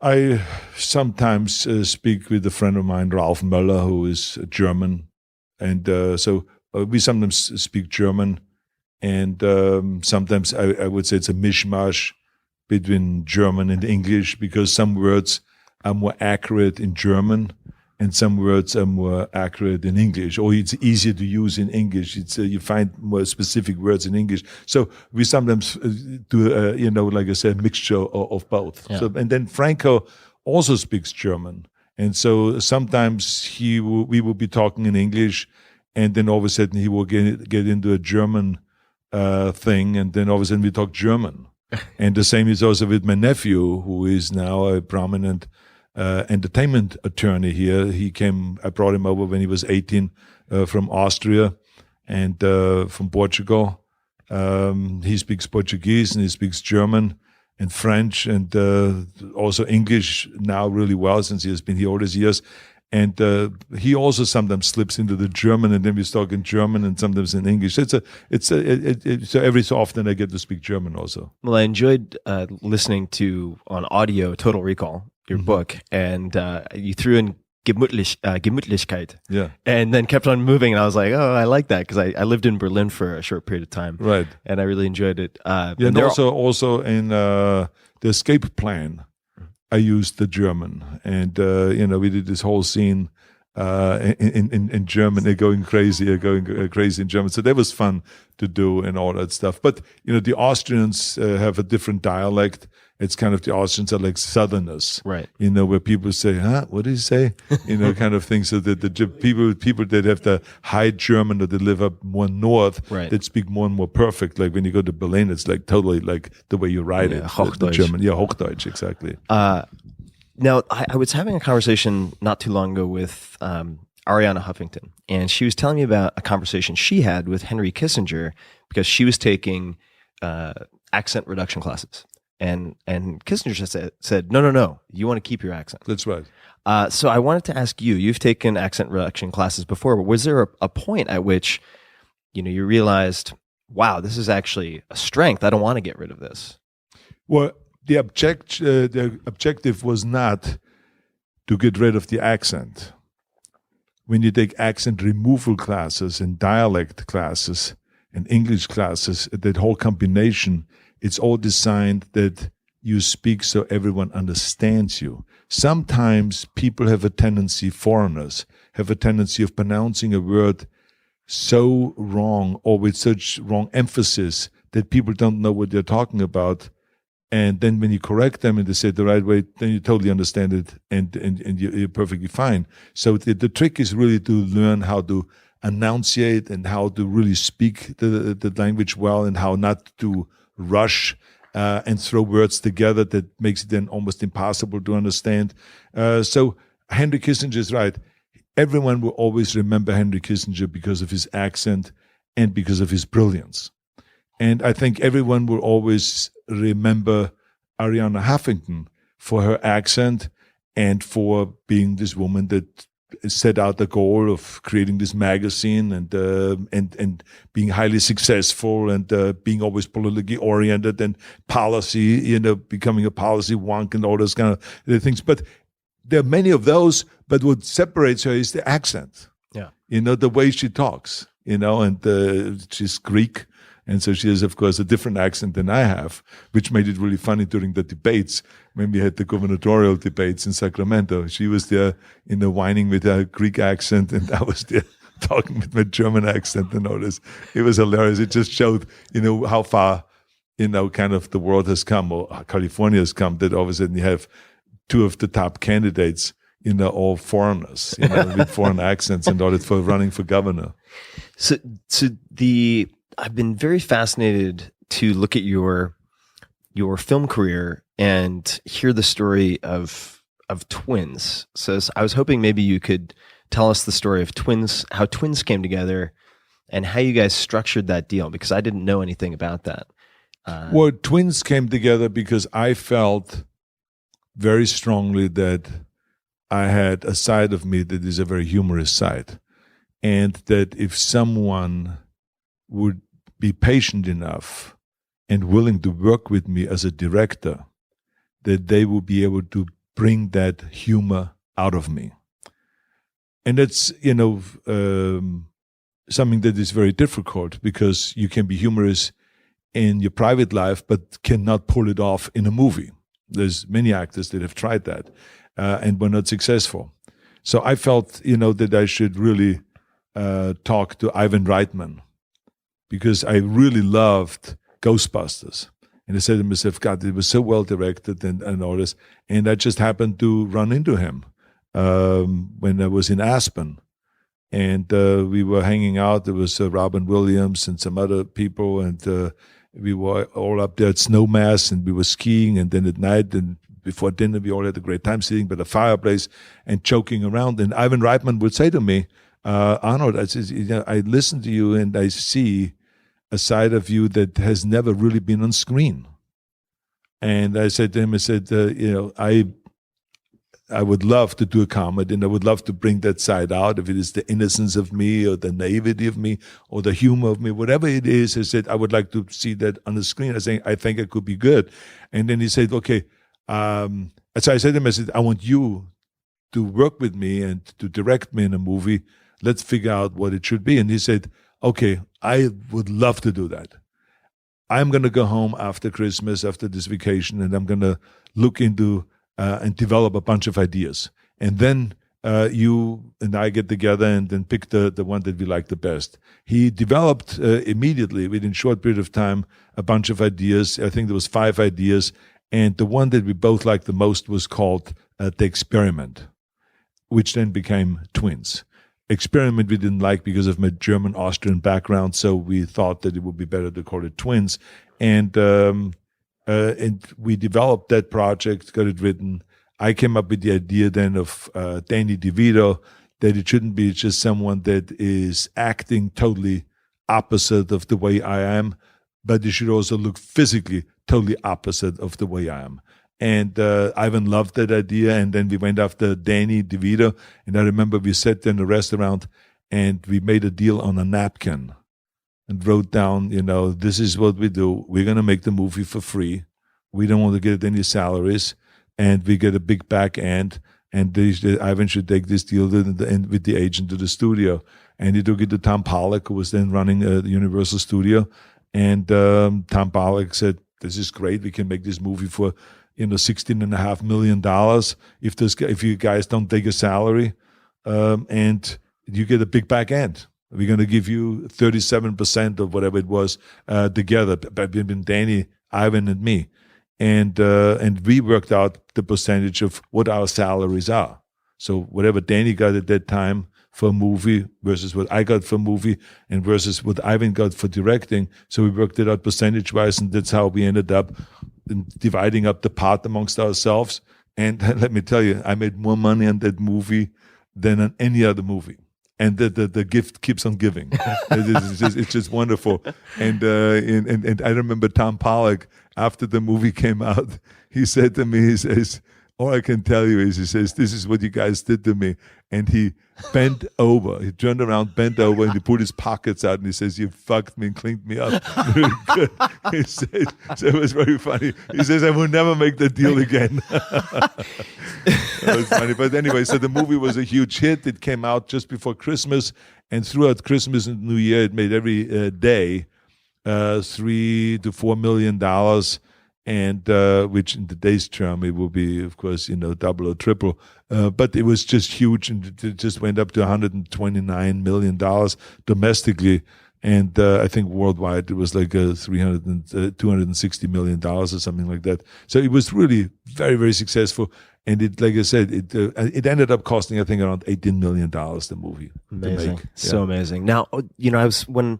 I sometimes speak with a friend of mine, Ralph Möller, who is German. And so we sometimes speak German. And sometimes I would say it's a mishmash between German and English, because some words are more accurate in German and some words are more accurate in English, or it's easier to use in English. It's you find more specific words in English. So we sometimes do, like I said, a mixture of both. Yeah. So, and then Franco also speaks German. And so sometimes we will be talking in English, and then all of a sudden he will get into a German thing, and then all of a sudden we talk German. And the same is also with my nephew, who is now a prominent entertainment attorney here. I brought him over when he was 18 from Austria and from Portugal. He speaks Portuguese and he speaks German and French and also English now really well, since he has been here all these years. And he also sometimes slips into the German, and then we talk in German and sometimes in English. So every so often I get to speak German also. Well, I enjoyed listening to, on audio, Total Recall, your book, and you threw in Gemütlichkeit, and then kept on moving, and I was like, oh, I like that, because I lived in Berlin for a short period of time, right? And I really enjoyed it. And also in the Escape Plan, I used the German, and we did this whole scene in German. They're going crazy in German. So that was fun to do and all that stuff. But the Austrians have a different dialect. It's kind of, the Austrians are like Southerners, right? Where people say, "Huh, what did he say?" Kind of thing. So that the people that have the high German, or that live up more north, right, that speak more and more perfect. Like when you go to Berlin, it's like totally like the way you write it. Hochdeutsch. The German, Hochdeutsch, exactly. Now, I was having a conversation not too long ago with Ariana Huffington, and she was telling me about a conversation she had with Henry Kissinger, because she was taking accent reduction classes. And Kissinger said, no, you want to keep your accent. That's right. So I wanted to ask you, you've taken accent reduction classes before, but was there a point at which, you realized, wow, this is actually a strength. I don't want to get rid of this. Well, the objective was not to get rid of the accent. When you take accent removal classes and dialect classes and English classes, that whole combination, it's all designed that you speak so everyone understands you. Sometimes people have a tendency, foreigners have a tendency of pronouncing a word so wrong or with such wrong emphasis that people don't know what they're talking about. And then when you correct them and they say it the right way, then you totally understand it and you're perfectly fine. So the trick is really to learn how to enunciate and how to really speak the language well and how not to rush and throw words together that makes it then almost impossible to understand. So Henry Kissinger is right. Everyone will always remember Henry Kissinger because of his accent and because of his brilliance. And I think everyone will always remember Arianna Huffington for her accent and for being this woman that set out the goal of creating this magazine and being highly successful and being always politically oriented and policy, becoming a policy wonk and all those kind of things. But there are many of those, but what separates her is the accent. Yeah. The way she talks, and she's Greek. And so she has, of course, a different accent than I have, which made it really funny during the debates when we had the gubernatorial debates in Sacramento. She was there, whining with her Greek accent, and I was there talking with my German accent and all this. It was hilarious. It just showed, how far, kind of the world has come, or California has come, that all of a sudden you have two of the top candidates, all foreigners, with foreign accents and all that for running for governor. So I've been very fascinated to look at your film career and hear the story of twins. So I was hoping maybe you could tell us the story of twins, how twins came together, and how you guys structured that deal, because I didn't know anything about that. Well, twins came together because I felt very strongly that I had a side of me that is a very humorous side, and that if someone would be patient enough and willing to work with me as a director, that they will be able to bring that humor out of me. And that's, something that is very difficult, because you can be humorous in your private life, but cannot pull it off in a movie. There's many actors that have tried that and were not successful. So I felt, that I should really talk to Ivan Reitman, because I really loved Ghostbusters. And I said to myself, God, it was so well directed and all this. And I just happened to run into him when I was in Aspen. And we were hanging out. There was Robin Williams and some other people. And we were all up there at Snowmass, and we were skiing. And then at night and before dinner, we all had a great time sitting by the fireplace and joking around. And Ivan Reitman would say to me, Arnold, I listen to you and I see a side of you that has never really been on screen. And I said to him, I would love to do a comedy, and I would love to bring that side out, if it is the innocence of me or the naivety of me or the humor of me, whatever it is. I said, I would like to see that on the screen. I think it could be good. And then he said, okay. So I said to him, I want you to work with me and to direct me in a movie. Let's figure out what it should be. And he said, okay, I would love to do that. I'm going to go home after Christmas, after this vacation, and I'm going to look into and develop a bunch of ideas. And then you and I get together and then pick the one that we like the best. He developed immediately, within a short period of time, a bunch of ideas. I think there was 5 ideas. And the one that we both liked the most was called The Experiment, which then became Twins. Experiment we didn't like because of my German-Austrian background, so we thought that it would be better to call it Twins. And we developed that project, got it written. I came up with the idea then of Danny DeVito, that it shouldn't be just someone that is acting totally opposite of the way I am, but it should also look physically totally opposite of the way I am. And Ivan loved that idea, and then we went after Danny DeVito. And I remember we sat in a restaurant and we made a deal on a napkin and wrote down, this is what we do. We're going to make the movie for free. We don't want to get any salaries, and we get a big back end. and Ivan should take this deal with the agent to the studio. And he took it to Tom Pollack, who was then running the Universal Studio. And Tom Pollack said, "This is great. We can make this movie for $16.5 million if you guys don't take a salary, and you get a big back end. We're going to give you 37% of whatever it was together, between Danny, Ivan, and me." And we worked out the percentage of what our salaries are. So whatever Danny got at that time for a movie versus what I got for a movie and versus what Ivan got for directing. So we worked it out percentage-wise, and that's how we ended up dividing up the part amongst ourselves. And let me tell you, I made more money on that movie than on any other movie. And the gift keeps on giving. It's just wonderful. And I remember Tom Pollack, after the movie came out, he said to me, he says, "All I can tell you is," he says, "this is what you guys did to me." And he bent over. He turned around, bent over, and he put his pockets out, and he says, "You fucked me and cleaned me up really good." He said, so it was very funny. He says, "I will never make that deal again." That was funny. But anyway, so the movie was a huge hit. It came out just before Christmas, and throughout Christmas and New Year, it made every day $3 to $4 million, and which in today's term it will be, of course, double or triple. But it was just huge, and it just went up to $129 million domestically, and I think worldwide it was like $260 million or something like that. So it was really very, very successful. And it, like I said, it ended up costing, I think, around $18 million, the movie. Amazing. To make. So amazing. Now, I was when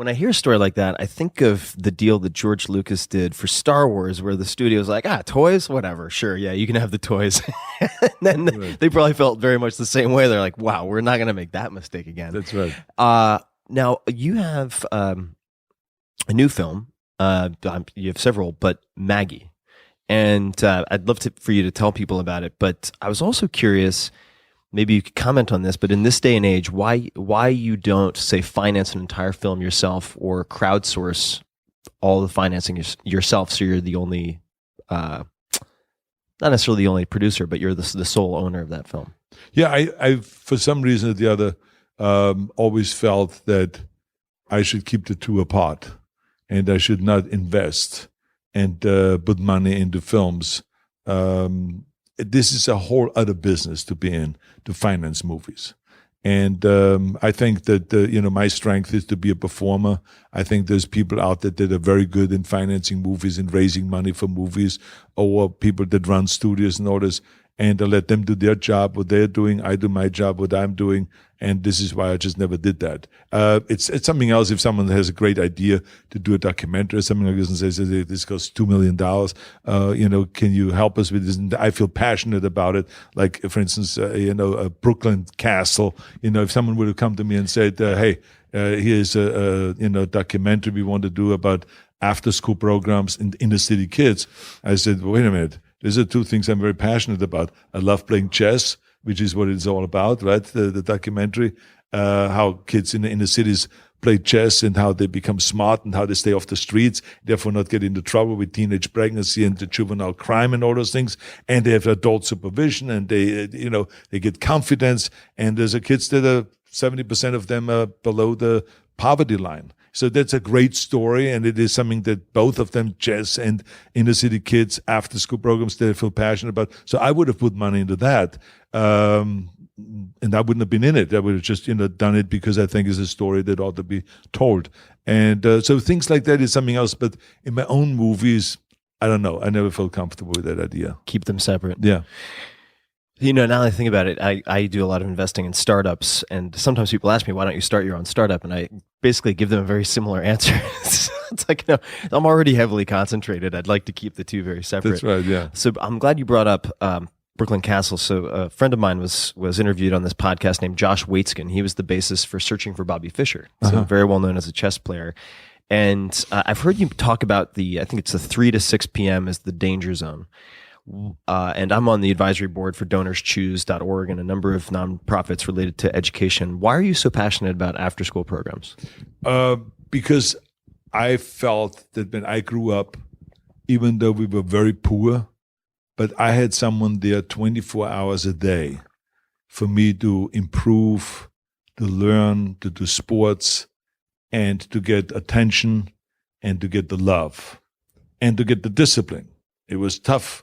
I hear a story like that, I think of the deal that George Lucas did for Star Wars, where the studio's like, toys, whatever, sure, yeah, you can have the toys. And then they probably felt very much the same way. They're like, wow, we're not going to make that mistake again. That's right. Now, you have a new film. You have several, but Maggie. And I'd love for you to tell people about it. But I was also curious, maybe you could comment on this, but in this day and age, why you don't, say, finance an entire film yourself or crowdsource all the financing yourself, so you're the only, not necessarily the only producer, but you're the sole owner of that film. Yeah, I for some reason or the other, always felt that I should keep the two apart, and I should not invest and put money into films. This is a whole other business to be in, to finance movies. And I think that my strength is to be a performer. I think there's people out there that are very good in financing movies and raising money for movies, or people that run studios and all this. And I let them do their job, what they're doing. I do my job, what I'm doing. And this is why I just never did that. It's something else if someone has a great idea to do a documentary or something like this and says, this costs $2 million. Can you help us with this? And I feel passionate about it. Like, for instance, a Brooklyn Castle. If someone would have come to me and said, hey, here's a documentary we want to do about after-school programs in inner city kids. I said, wait a minute. These are two things I'm very passionate about. I love playing chess, which is what it's all about, right? The documentary, how kids in the inner cities play chess and how they become smart and how they stay off the streets, therefore not get into trouble with teenage pregnancy and the juvenile crime and all those things. And they have adult supervision, and they get confidence. And there's kids that are 70% of them are below the poverty line. So that's a great story, and it is something that both of them, chess and inner city kids, after school programs, they feel passionate about. So I would have put money into that, and I wouldn't have been in it. I would have just done it because I think it's a story that ought to be told. And so things like that is something else. But in my own movies, I don't know. I never felt comfortable with that idea. Keep them separate. Yeah. Now that I think about it, I do a lot of investing in startups, and sometimes people ask me, why don't you start your own startup? And I basically give them a very similar answer. It's like, no, I'm already heavily concentrated. I'd like to keep the two very separate. That's right, yeah. So I'm glad you brought up Brooklyn Castle. So a friend of mine was interviewed on this podcast named Josh Waitzkin. He was the basis for Searching for Bobby Fischer, so very well known as a chess player. And I've heard you talk about I think it's the 3 to 6 p.m. is the danger zone. And I'm on the advisory board for DonorsChoose.org and a number of nonprofits related to education. Why are you so passionate about after-school programs? Because I felt that when I grew up, even though we were very poor, but I had someone there 24 hours a day for me to improve, to learn, to do sports, and to get attention, and to get the love, and to get the discipline. It was tough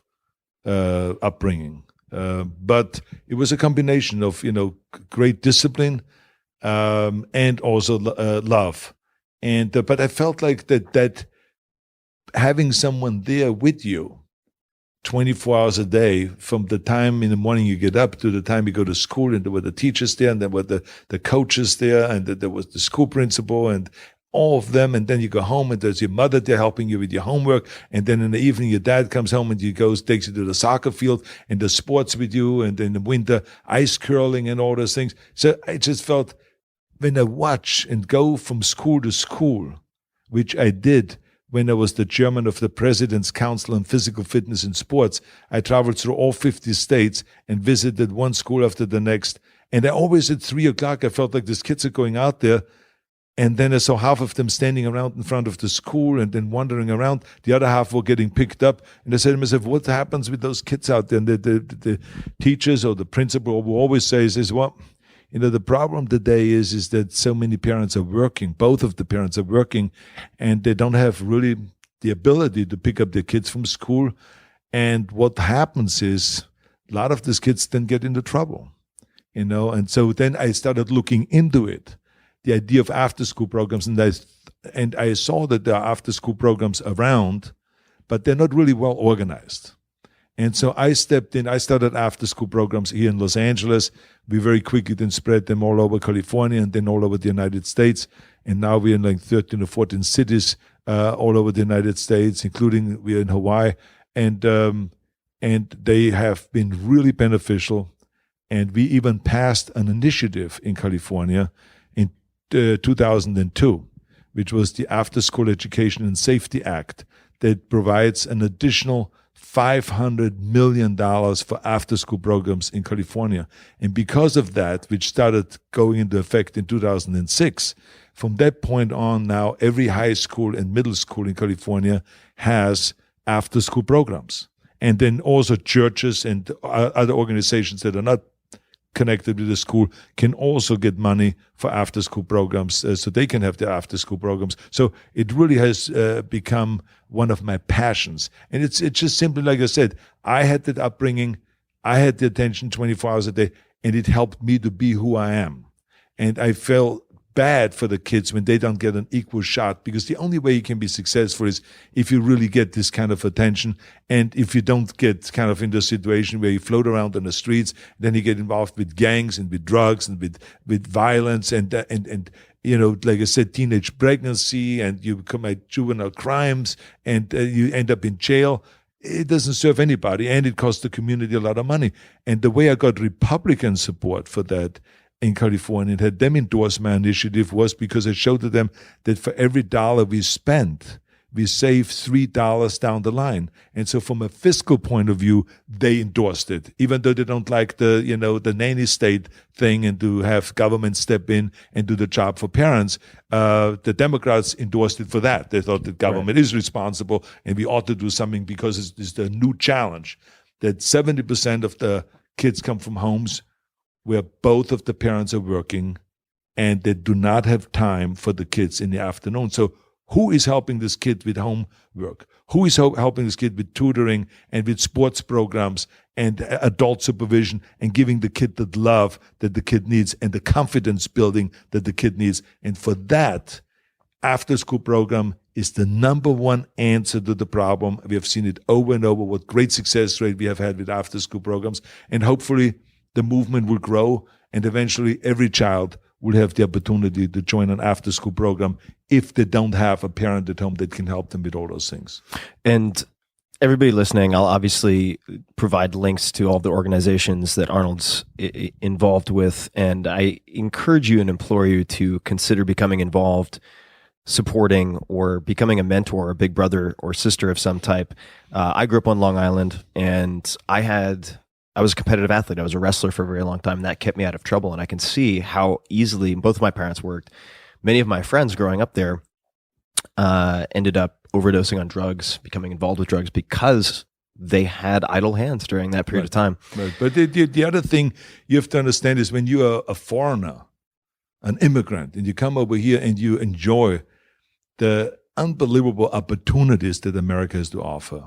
upbringing, but it was a combination of great discipline and also love. And but I felt like that having someone there with you 24 hours a day, from the time in the morning you get up to the time you go to school, and there were the teachers there, and there were the coaches there, and there was the school principal and all of them, and then you go home and there's your mother there helping you with your homework, and then in the evening your dad comes home and takes you to the soccer field and does sports with you, and in the winter ice curling and all those things. So I just felt, when I watch and go from school to school, which I did when I was the chairman of the President's Council on Physical Fitness and Sports. I traveled through all 50 states and visited one school after the next. And I always at 3 o'clock, I felt like these kids are going out there. And then I saw half of them standing around in front of the school and then wandering around. The other half were getting picked up. And I said to myself, what happens with those kids out there? And the teachers or the principal will always say, well, the problem today is that so many parents are working. Both of the parents are working, and they don't have really the ability to pick up their kids from school. And what happens is a lot of these kids then get into trouble, And so then I started looking into it, the idea of after-school programs, and I saw that there are after-school programs around, but they're not really well organized. And so I stepped in. I started after-school programs here in Los Angeles. We very quickly then spread them all over California and then all over the United States. And now we're in like 13 or 14 cities all over the United States, including we're in Hawaii. And they have been really beneficial. And we even passed an initiative in California in 2002, which was the After School Education and Safety Act, that provides an additional $500 million for after-school programs in California. And because of that, which started going into effect in 2006, from that point on now, every high school and middle school in California has after-school programs. And then also churches and other organizations that are not connected with the school can also get money for after-school programs, so they can have their after-school programs. So it really has become one of my passions. And it's just simply, like I said, I had that upbringing, I had the attention 24 hours a day, and it helped me to be who I am. And I felt bad for the kids when they don't get an equal shot, because the only way you can be successful is if you really get this kind of attention, and if you don't get kind of in the situation where you float around on the streets, then you get involved with gangs and with drugs and with violence and like I said, teenage pregnancy, and you commit juvenile crimes, and you end up in jail. It doesn't serve anybody, and it costs the community a lot of money. And the way I got Republican support for that in California and had them endorse my initiative was because I showed to them that for every dollar we spent, we save $3 down the line. And so from a fiscal point of view, they endorsed it, even though they don't like the nanny state thing and to have government step in and do the job for parents. The Democrats endorsed it for that. They thought that government is responsible and we ought to do something, because it's the new challenge that 70% of the kids come from homes where both of the parents are working and they do not have time for the kids in the afternoon. So who is helping this kid with homework? Who is helping this kid with tutoring and with sports programs and adult supervision and giving the kid the love that the kid needs and the confidence building that the kid needs? And for that, after-school program is the number one answer to the problem. We have seen it over and over, what great success rate we have had with after-school programs. And hopefully the movement will grow, and eventually every child will have the opportunity to join an after-school program if they don't have a parent at home that can help them with all those things. And everybody listening, I'll obviously provide links to all the organizations that Arnold's involved with, and I encourage you and implore you to consider becoming involved, supporting, or becoming a mentor, a big brother or sister of some type. I grew up on Long Island, and I was a competitive athlete. I was a wrestler for a very long time, and that kept me out of trouble. And I can see how easily both of my parents worked. Many of my friends growing up there ended up overdosing on drugs, becoming involved with drugs because they had idle hands during that period of time. Right. But the other thing you have to understand is when you are a foreigner, an immigrant, and you come over here and you enjoy the unbelievable opportunities that America has to offer,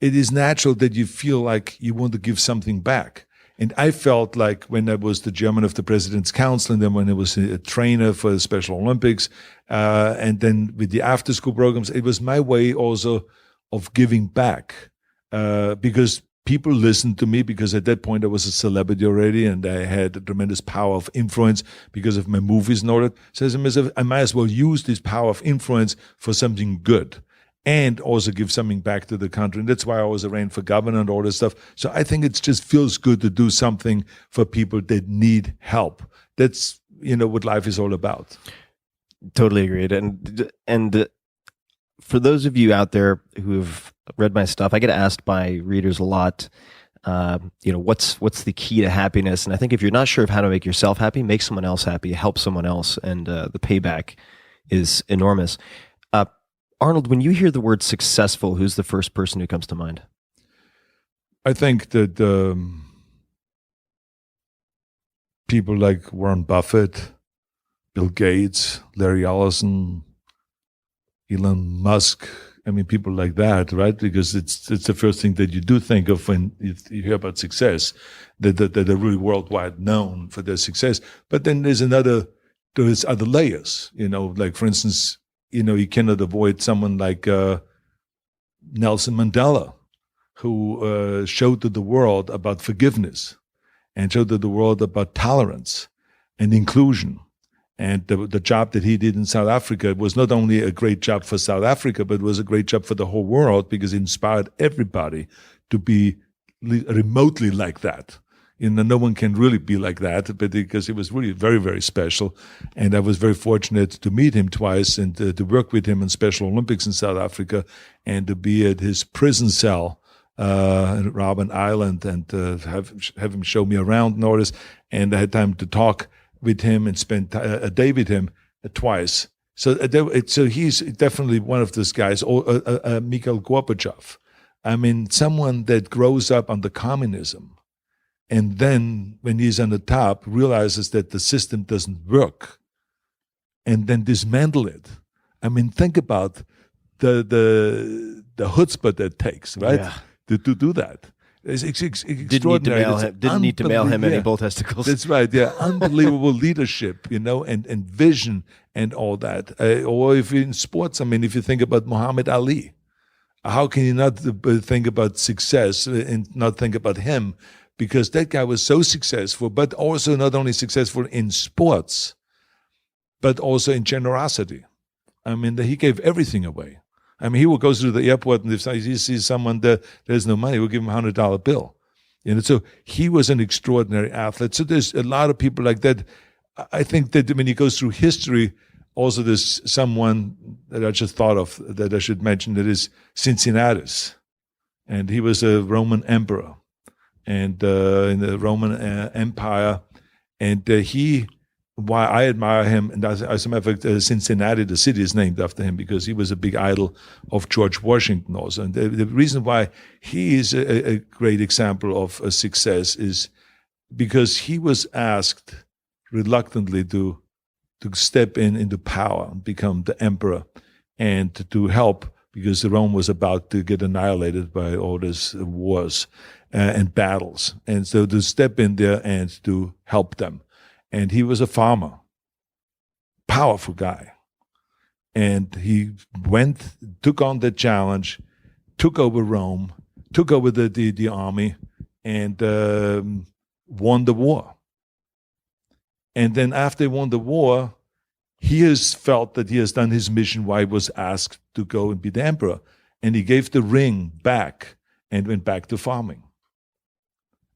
it is natural that you feel like you want to give something back. And I felt like when I was the chairman of the President's Council, and then when I was a trainer for the Special Olympics, and then with the after-school programs, it was my way also of giving back, because people listened to me, because at that point I was a celebrity already, and I had a tremendous power of influence because of my movies and all that. So I might as well use this power of influence for something good, and also give something back to the country. And that's why I always ran for governor and all this stuff. So I think it just feels good to do something for people that need help. That's, what life is all about. Totally agreed. And for those of you out there who have read my stuff, I get asked by readers a lot, what's the key to happiness? And I think if you're not sure of how to make yourself happy, make someone else happy, help someone else, and the payback is enormous. Arnold, when you hear the word successful, who's the first person who comes to mind? I think that people like Warren Buffett, Bill Gates, Larry Ellison, Elon Musk, people like that, right? Because it's the first thing that you do think of when you hear about success, that they're really worldwide known for their success. But then there's other layers, like for instance, you cannot avoid someone like Nelson Mandela, who showed to the world about forgiveness and showed to the world about tolerance and inclusion. And the job that he did in South Africa was not only a great job for South Africa, but it was a great job for the whole world, because it inspired everybody to be remotely like that. No one can really be like that, but because he was really very, very special. And I was very fortunate to meet him twice and to work with him in Special Olympics in South Africa, and to be at his prison cell in Robben Island, and have him show me around and all this. And I had time to talk with him and spend a day with him twice. So he's definitely one of those guys. Or Mikhail Gorbachev. Someone that grows up under communism, and then when he's on the top, realizes that the system doesn't work, and then dismantle it. Think about the chutzpah that takes, right? Yeah. To do that. It's extraordinary. Didn't need to mail him any bull testicles. That's right. Yeah, unbelievable leadership, and vision and all that. Or if in sports, if you think about Muhammad Ali, how can you not think about success and not think about him? Because that guy was so successful, but also not only successful in sports, but also in generosity. He gave everything away. He will go through the airport, and if he sees someone there's no money, we'll give him $100 bill. So he was an extraordinary athlete. So there's a lot of people like that. I think that when he goes through history, also there's someone that I just thought of that I should mention, that is Cincinnatus. And he was a Roman emperor, and in the Roman Empire. And why I admire him, and as a matter of fact, Cincinnati, the city, is named after him, because he was a big idol of George Washington also. And the reason why he is a great example of a success is because he was asked reluctantly to step into power and become the emperor, and to help, because Rome was about to get annihilated by all these wars and battles. And so to step in there and to help them. And he was a farmer, powerful guy. And he took on the challenge, took over Rome, took over the army, and won the war. And then after he won the war, he has felt that he has done his mission, why he was asked to go and be the emperor. And he gave the ring back and went back to farming.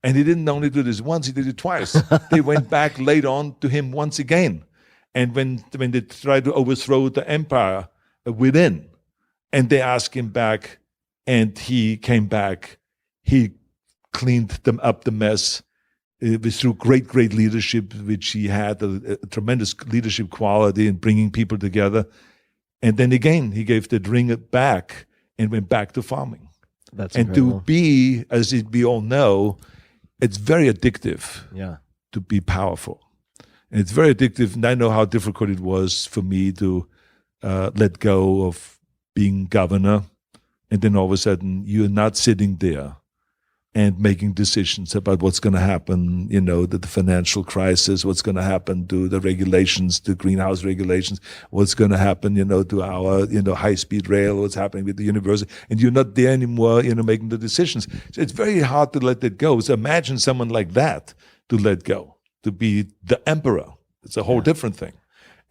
And he didn't only do this once, he did it twice. They went back later on to him once again. And when they tried to overthrow the empire within, and they asked him back, and he came back, he cleaned them up the mess. It was through great leadership, which he had a tremendous leadership quality in bringing people together. And then again, he gave the ring back and went back to farming. That's and incredible. to be, as we all know, it's very addictive Yeah. to be powerful. And it's very addictive. And I know how difficult it was for me to let go of being governor. And then all of a sudden, you're not sitting there and making decisions about what's going to happen, the financial crisis, what's going to happen to the regulations, the greenhouse regulations, what's going to happen, to our, high-speed rail, what's happening with the university. And you're not there anymore, making the decisions. So it's very hard to let that go. So imagine someone like that to let go, to be the emperor. It's a whole different thing.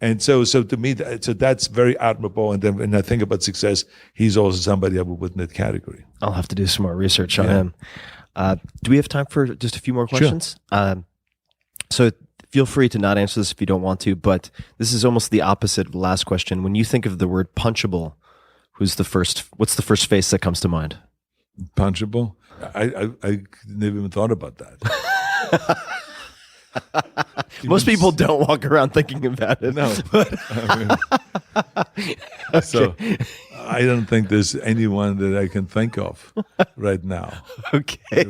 And so to me, that's very admirable. And then when I think about success, he's also somebody I would put in that category. I'll have to do some more research on him. Do we have time for just a few more questions? Sure. So feel free to not answer this if you don't want to, but this is almost the opposite of the last question. When you think of the word punchable, what's the first face that comes to mind? Punchable? I never even thought about that. Most people don't walk around thinking about it. No. Okay. So I don't think there's anyone that I can think of right now. Okay.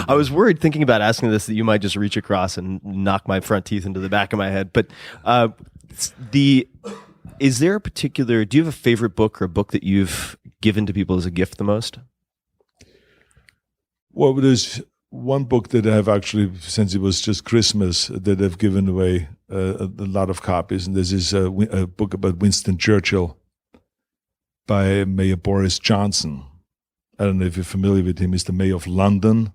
I was worried thinking about asking this that you might just reach across and knock my front teeth into the back of my head. But is there do you have a favorite book or a book that you've given to people as a gift the most? Well, there's one book that I've actually, since it was just Christmas, that I've given away a lot of copies. And this is a book about Winston Churchill by Mayor Boris Johnson. I don't know if you're familiar with him. He's the mayor of London,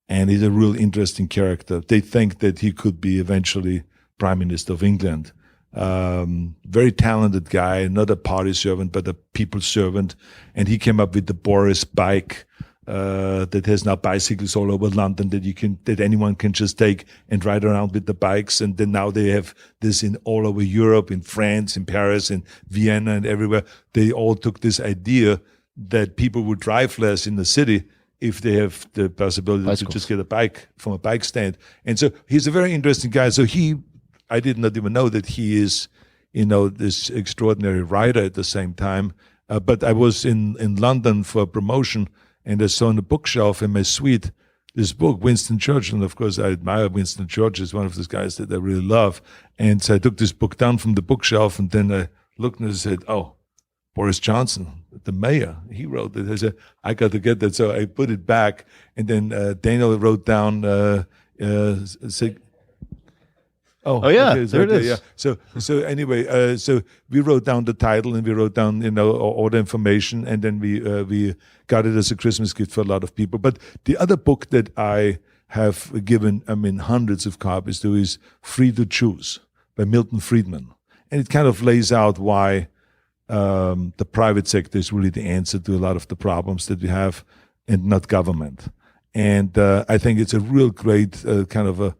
and he's a real interesting character. They think that he could be eventually Prime Minister of England. Very talented guy, not a party servant, but a people servant. And he came up with the Boris bike, that has now bicycles all over London that anyone can just take and ride around with the bikes. And then now they have this in all over Europe, in France, in Paris, in Vienna, and everywhere. They all took this idea that people would drive less in the city if they have the possibility to just get a bike from a bike stand. And so he's a very interesting guy. So I did not even know that he is, this extraordinary writer at the same time. But I was in London for a promotion, and I saw on the bookshelf in my suite this book, Winston Churchill. And of course, I admire Winston Churchill. He's one of those guys that I really love. And so I took this book down from the bookshelf, and then I looked and I said, oh, Boris Johnson, the mayor, he wrote it. I said, I got to get that. So I put it back. And then Daniel wrote down, Oh yeah, okay, there it is. Yeah. So anyway, so we wrote down the title and we wrote down all the information, and then we got it as a Christmas gift for a lot of people. But the other book that I have given, hundreds of copies to is Free to Choose by Milton Friedman, and it kind of lays out why the private sector is really the answer to a lot of the problems that we have, and not government. And I think it's a real great kind of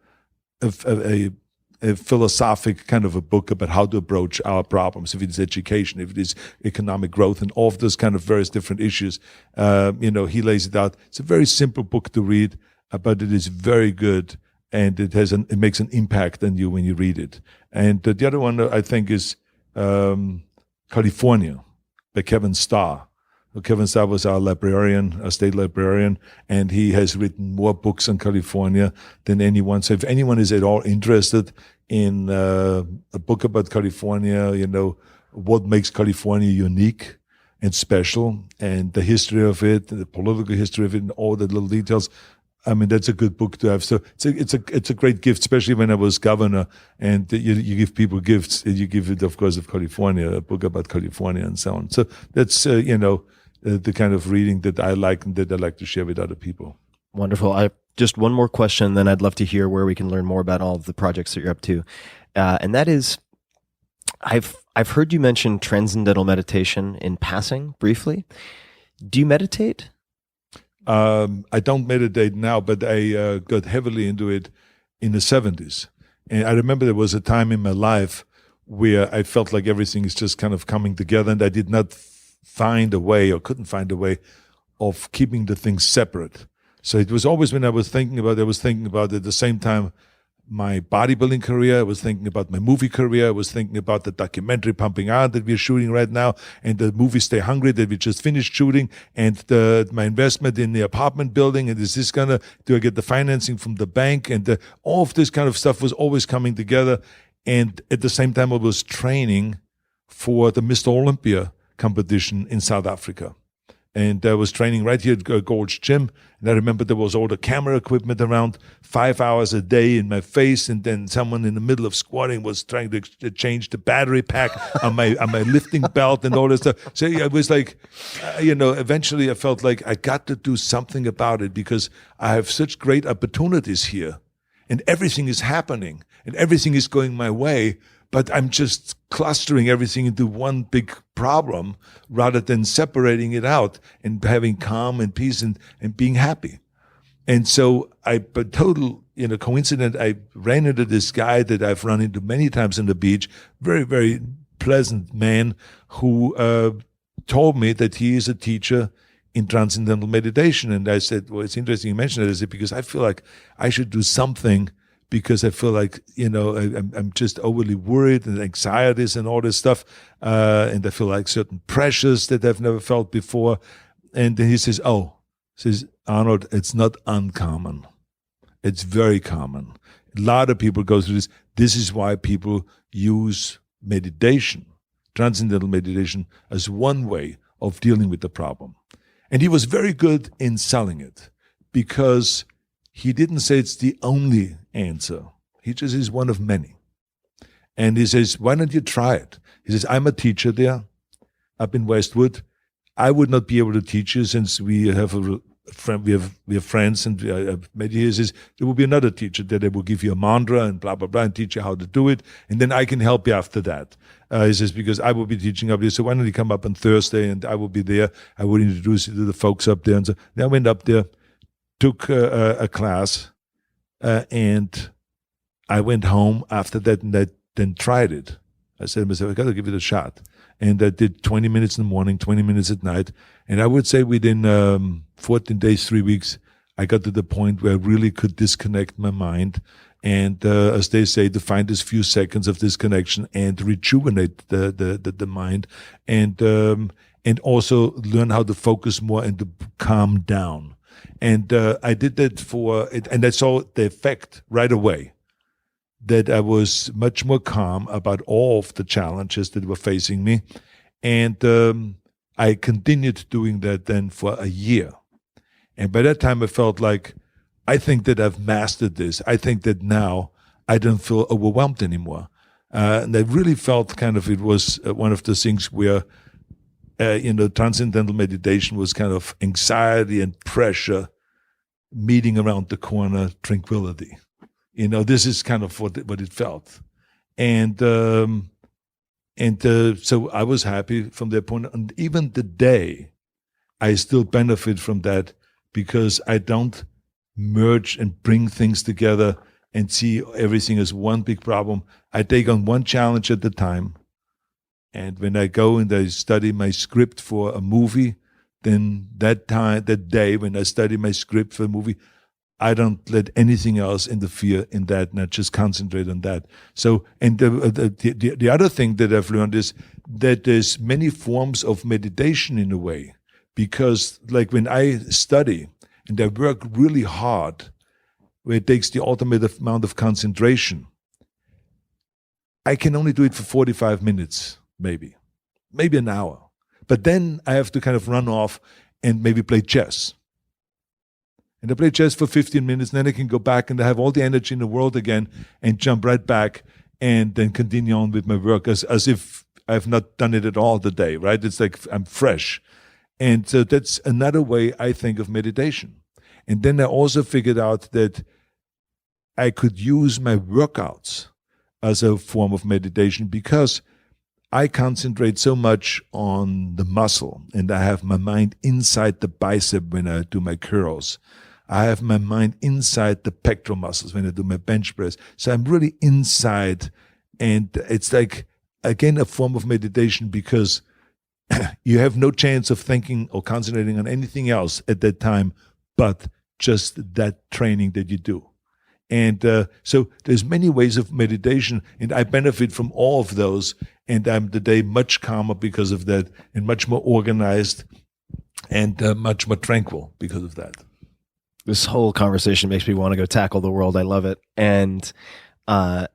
a philosophic kind of a book about how to approach our problems, if it is education, if it is economic growth, and all of those kind of various different issues. He lays it out. It's a very simple book to read, but it is very good, and it makes an impact on you when you read it. And the other one I think is California by Kevin Starr. Kevin Starr was our state librarian, and he has written more books on California than anyone. So if anyone is at all interested in a book about California, what makes California unique and special, and the history of it, the political history of it, and all the little details, that's a good book to have. So it's a great gift, especially when I was governor, and you give people gifts. You give it, of course, of California, a book about California and so on. So that's the kind of reading that I like and that I like to share with other people. Wonderful. Just one more question, then I'd love to hear where we can learn more about all of the projects that you're up to. And that is, I've heard you mention transcendental meditation in passing briefly. Do you meditate? I don't meditate now, but I got heavily into it in the 70s. And I remember there was a time in my life where I felt like everything is just kind of coming together, and I did not couldn't find a way of keeping the things separate. So it was always when I was thinking about it at the same time my bodybuilding career. I was thinking about my movie career. I was thinking about the documentary Pumping Iron that we're shooting right now, and the movie Stay Hungry that we just finished shooting, and my investment in the apartment building, and do I get the financing from the bank? And all of this kind of stuff was always coming together. And at the same time, I was training for the Mr. Olympia competition in South Africa. And I was training right here at Gold's Gym. And I remember there was all the camera equipment around, 5 hours a day in my face. And then someone in the middle of squatting was trying to change the battery pack on my lifting belt and all this stuff. So it was like, eventually I felt like I got to do something about it because I have such great opportunities here. And everything is happening and everything is going my way. But I'm just clustering everything into one big problem rather than separating it out and having calm and peace and being happy. And so but total, coincidence, I ran into this guy that I've run into many times on the beach, very, very pleasant man who told me that he is a teacher in transcendental meditation. And I said, well, it's interesting you mentioned it. I said, because I feel like I should do something because I feel like, I'm just overly worried and anxieties and all this stuff. And I feel like certain pressures that I've never felt before. And then he says, Arnold, it's not uncommon. It's very common. A lot of people go through this. This is why people use meditation, transcendental meditation, as one way of dealing with the problem. And he was very good in selling it because he didn't say it's the only answer. He just is one of many. And he says, why don't you try it? He says, I'm a teacher there up in Westwood. I would not be able to teach you since we have a friend, we have friends, and I've met you. He says, there will be another teacher that will give you a mantra and blah, blah, blah, and teach you how to do it. And then I can help you after that. He says, because I will be teaching up there. So why don't you come up on Thursday and I will be there. I will introduce you to the folks up there. And so then I went up there, took a class, and I went home after that, and I then tried it. I said to myself, I got to give it a shot. And I did 20 minutes in the morning, 20 minutes at night. And I would say within 14 days, 3 weeks, I got to the point where I really could disconnect my mind. And as they say, to find this few seconds of disconnection and rejuvenate the mind, and also learn how to focus more and to calm down. And I did that for it, and I saw the effect right away, that I was much more calm about all of the challenges that were facing me. And I continued doing that then for a year. And by that time, I felt like, I think that I've mastered this. I think that now I don't feel overwhelmed anymore. And I really felt kind of it was one of the things where transcendental meditation was kind of anxiety and pressure meeting around the corner, tranquility. This is kind of what it felt. And so I was happy from that point. And even today, I still benefit from that because I don't merge and bring things together and see everything as one big problem. I take on one challenge at a time. And when I go and I study my script for a movie, then that day when I study my script for a movie, I don't let anything else interfere in that, and I just concentrate on that. So, and the other thing that I've learned is that there's many forms of meditation in a way, because like when I study and I work really hard, where it takes the ultimate amount of concentration, I can only do it for 45 minutes. Maybe an hour. But then I have to kind of run off and maybe play chess. And I play chess for 15 minutes, and then I can go back and I have all the energy in the world again and jump right back and then continue on with my work as if I've not done it at all today, right? It's like I'm fresh. And so that's another way I think of meditation. And then I also figured out that I could use my workouts as a form of meditation because I concentrate so much on the muscle, and I have my mind inside the bicep when I do my curls. I have my mind inside the pectoral muscles when I do my bench press. So I'm really inside, and it's like, again, a form of meditation because you have no chance of thinking or concentrating on anything else at that time but just that training that you do. And so there's many ways of meditation, and I benefit from all of those. And I'm today much calmer because of that, and much more organized, and much more tranquil because of that. This whole conversation makes me want to go tackle the world. I love it. And I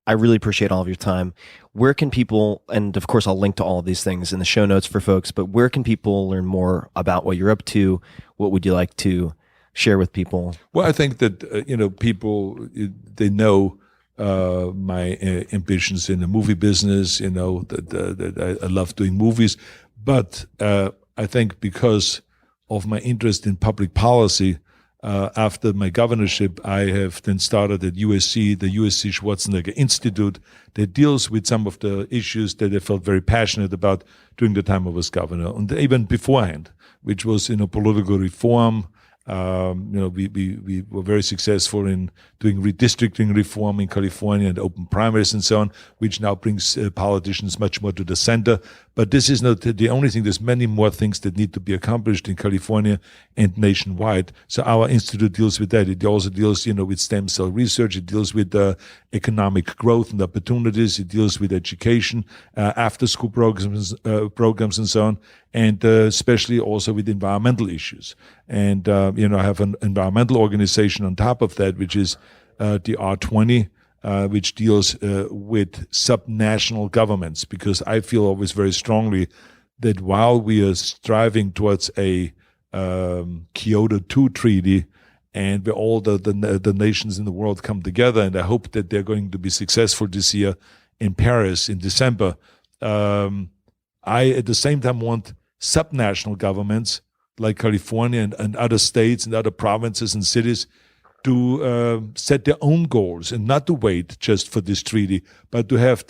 really appreciate all of your time. Where can people, and of course I'll link to all of these things in the show notes for folks, but where can people learn more about what you're up to? What would you like to share with people? Well, I think that, people, they know my ambitions in the movie business, that I love doing movies. But I think because of my interest in public policy, after my governorship, I have then started at USC, the USC Schwarzenegger Institute, that deals with some of the issues that I felt very passionate about during the time I was governor, and even beforehand, which was, political reform. We were very successful in doing redistricting reform in California and open primaries and so on, which now brings politicians much more to the center. But this is not the only thing. There's many more things that need to be accomplished in California and nationwide. So our institute deals with that. It also deals, with stem cell research. It deals with economic growth and opportunities. It deals with education, after-school programs and so on, and especially also with environmental issues. And I have an environmental organization on top of that, which is the R20. Which deals with subnational governments, because I feel always very strongly that while we are striving towards a Kyoto 2 treaty, and where all the nations in the world come together, and I hope that they're going to be successful this year in Paris in December, I at the same time want subnational governments like California and other states and other provinces and cities to set their own goals, and not to wait just for this treaty, but to have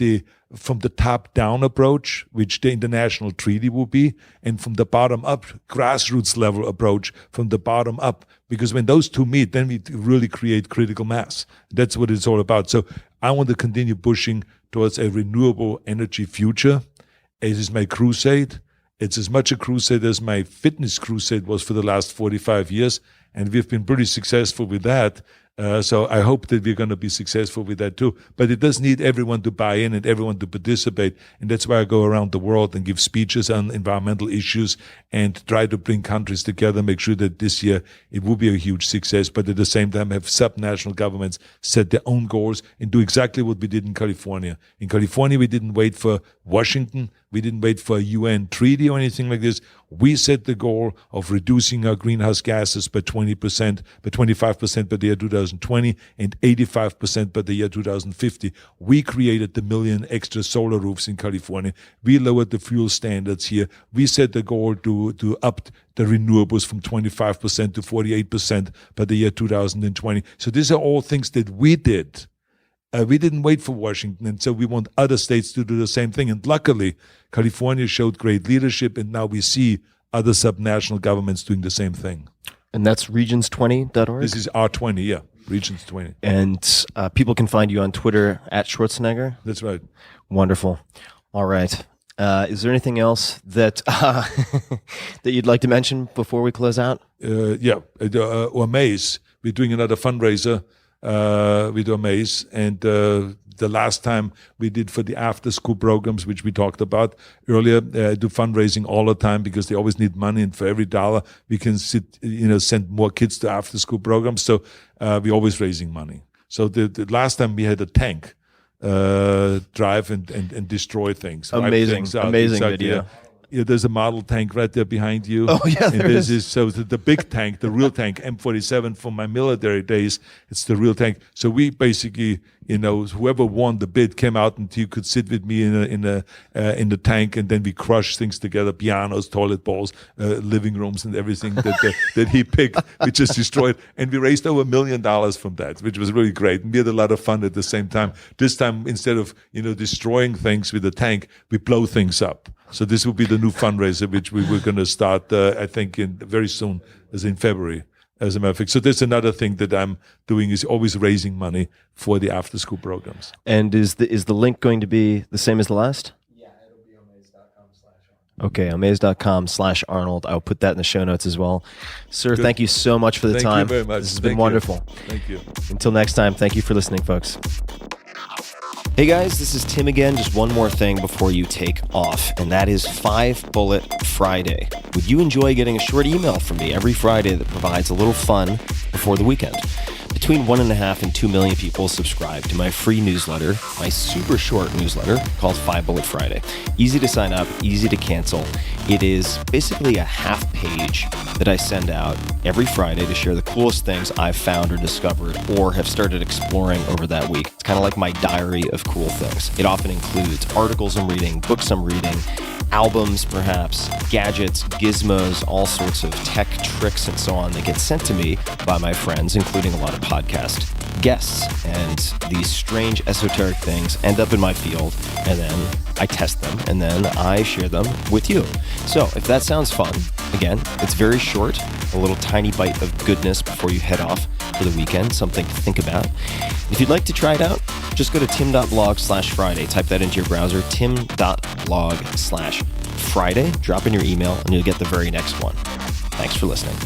from the top down approach, which the international treaty will be, and from the bottom up, grassroots level approach from the bottom up. Because when those two meet, then we really create critical mass. That's what it's all about. So I want to continue pushing towards a renewable energy future. It is my crusade. It's as much a crusade as my fitness crusade was for the last 45 years. And we've been pretty successful with that. So I hope that we're going to be successful with that too. But it does need everyone to buy in and everyone to participate. And that's why I go around the world and give speeches on environmental issues and try to bring countries together, make sure that this year it will be a huge success. But at the same time, have subnational governments set their own goals and do exactly what we did in California. In California, we didn't wait for Washington. We didn't wait for a UN treaty or anything like this. We set the goal of reducing our greenhouse gases by 20%, by 25% by the year 2020, and 85% by the year 2050. We created the 1 million extra solar roofs in California. We lowered the fuel standards here. We set the goal to up the renewables from 25% to 48% by the year 2020. So these are all things that we did. We didn't wait for Washington, and so we want other states to do the same thing. And luckily, California showed great leadership, and now we see other subnational governments doing the same thing. And that's regions20.org? This is R20, yeah, Regions 20. And people can find you on Twitter at Schwarzenegger? That's right. Wonderful. All right. Is there anything else that that you'd like to mention before we close out? Or Maze. We're doing another fundraiser with Amaze, and the last time we did for the after-school programs, which we talked about earlier, I do fundraising all the time because they always need money, and for every dollar we can send more kids to after-school programs. So we're always raising money. So the last time we had a tank drive and destroy things. Amazing video. Yeah. Yeah, there's a model tank right there behind you. Oh, yeah, and this is so the big tank, the real tank, M47 from my military days. It's the real tank. So we basically, whoever won the bid came out and you could sit with me in the tank, and then we crushed things together: pianos, toilet bowls, living rooms, and everything that he picked. We just destroyed, and we raised over $1 million from that, which was really great. And we had a lot of fun at the same time. This time, instead of destroying things with the tank, we blow things up. So this will be the new fundraiser, which we were going to start, I think, very soon, as in February, as a matter of fact. So that's another thing that I'm doing, is always raising money for the after-school programs. And is the link going to be the same as the last? Yeah, it'll be amaze.com/on. Okay, amaze.com/Arnold. I'll put that in the show notes as well. Sir, thank you so much for the time. Thank you very much. This has been wonderful. Thank you. Until next time, thank you for listening, folks. Hey guys, this is Tim again. Just one more thing before you take off, and that is 5 Bullet Friday. Would you enjoy getting a short email from me every Friday that provides a little fun before the weekend? Between 1.5 and 2 million people subscribe to my free newsletter, my super short newsletter called 5 Bullet Friday. Easy to sign up, easy to cancel. It is basically a half page that I send out every Friday to share the coolest things I've found or discovered or have started exploring over that week. It's kind of like my diary of cool things. It often includes articles I'm reading, books I'm reading, albums perhaps, gadgets, gizmos, all sorts of tech tricks and so on that get sent to me by my friends, including a lot of podcast guests. And these strange esoteric things end up in my field, and then I test them, and then I share them with you. So if that sounds fun, again, it's very short, a little tiny bite of goodness before you head off for the weekend, something to think about. If you'd like to try it out, just go to tim.blog/Friday. Type that into your browser, tim.blog/Friday. Drop in your email, and you'll get the very next one. Thanks for listening.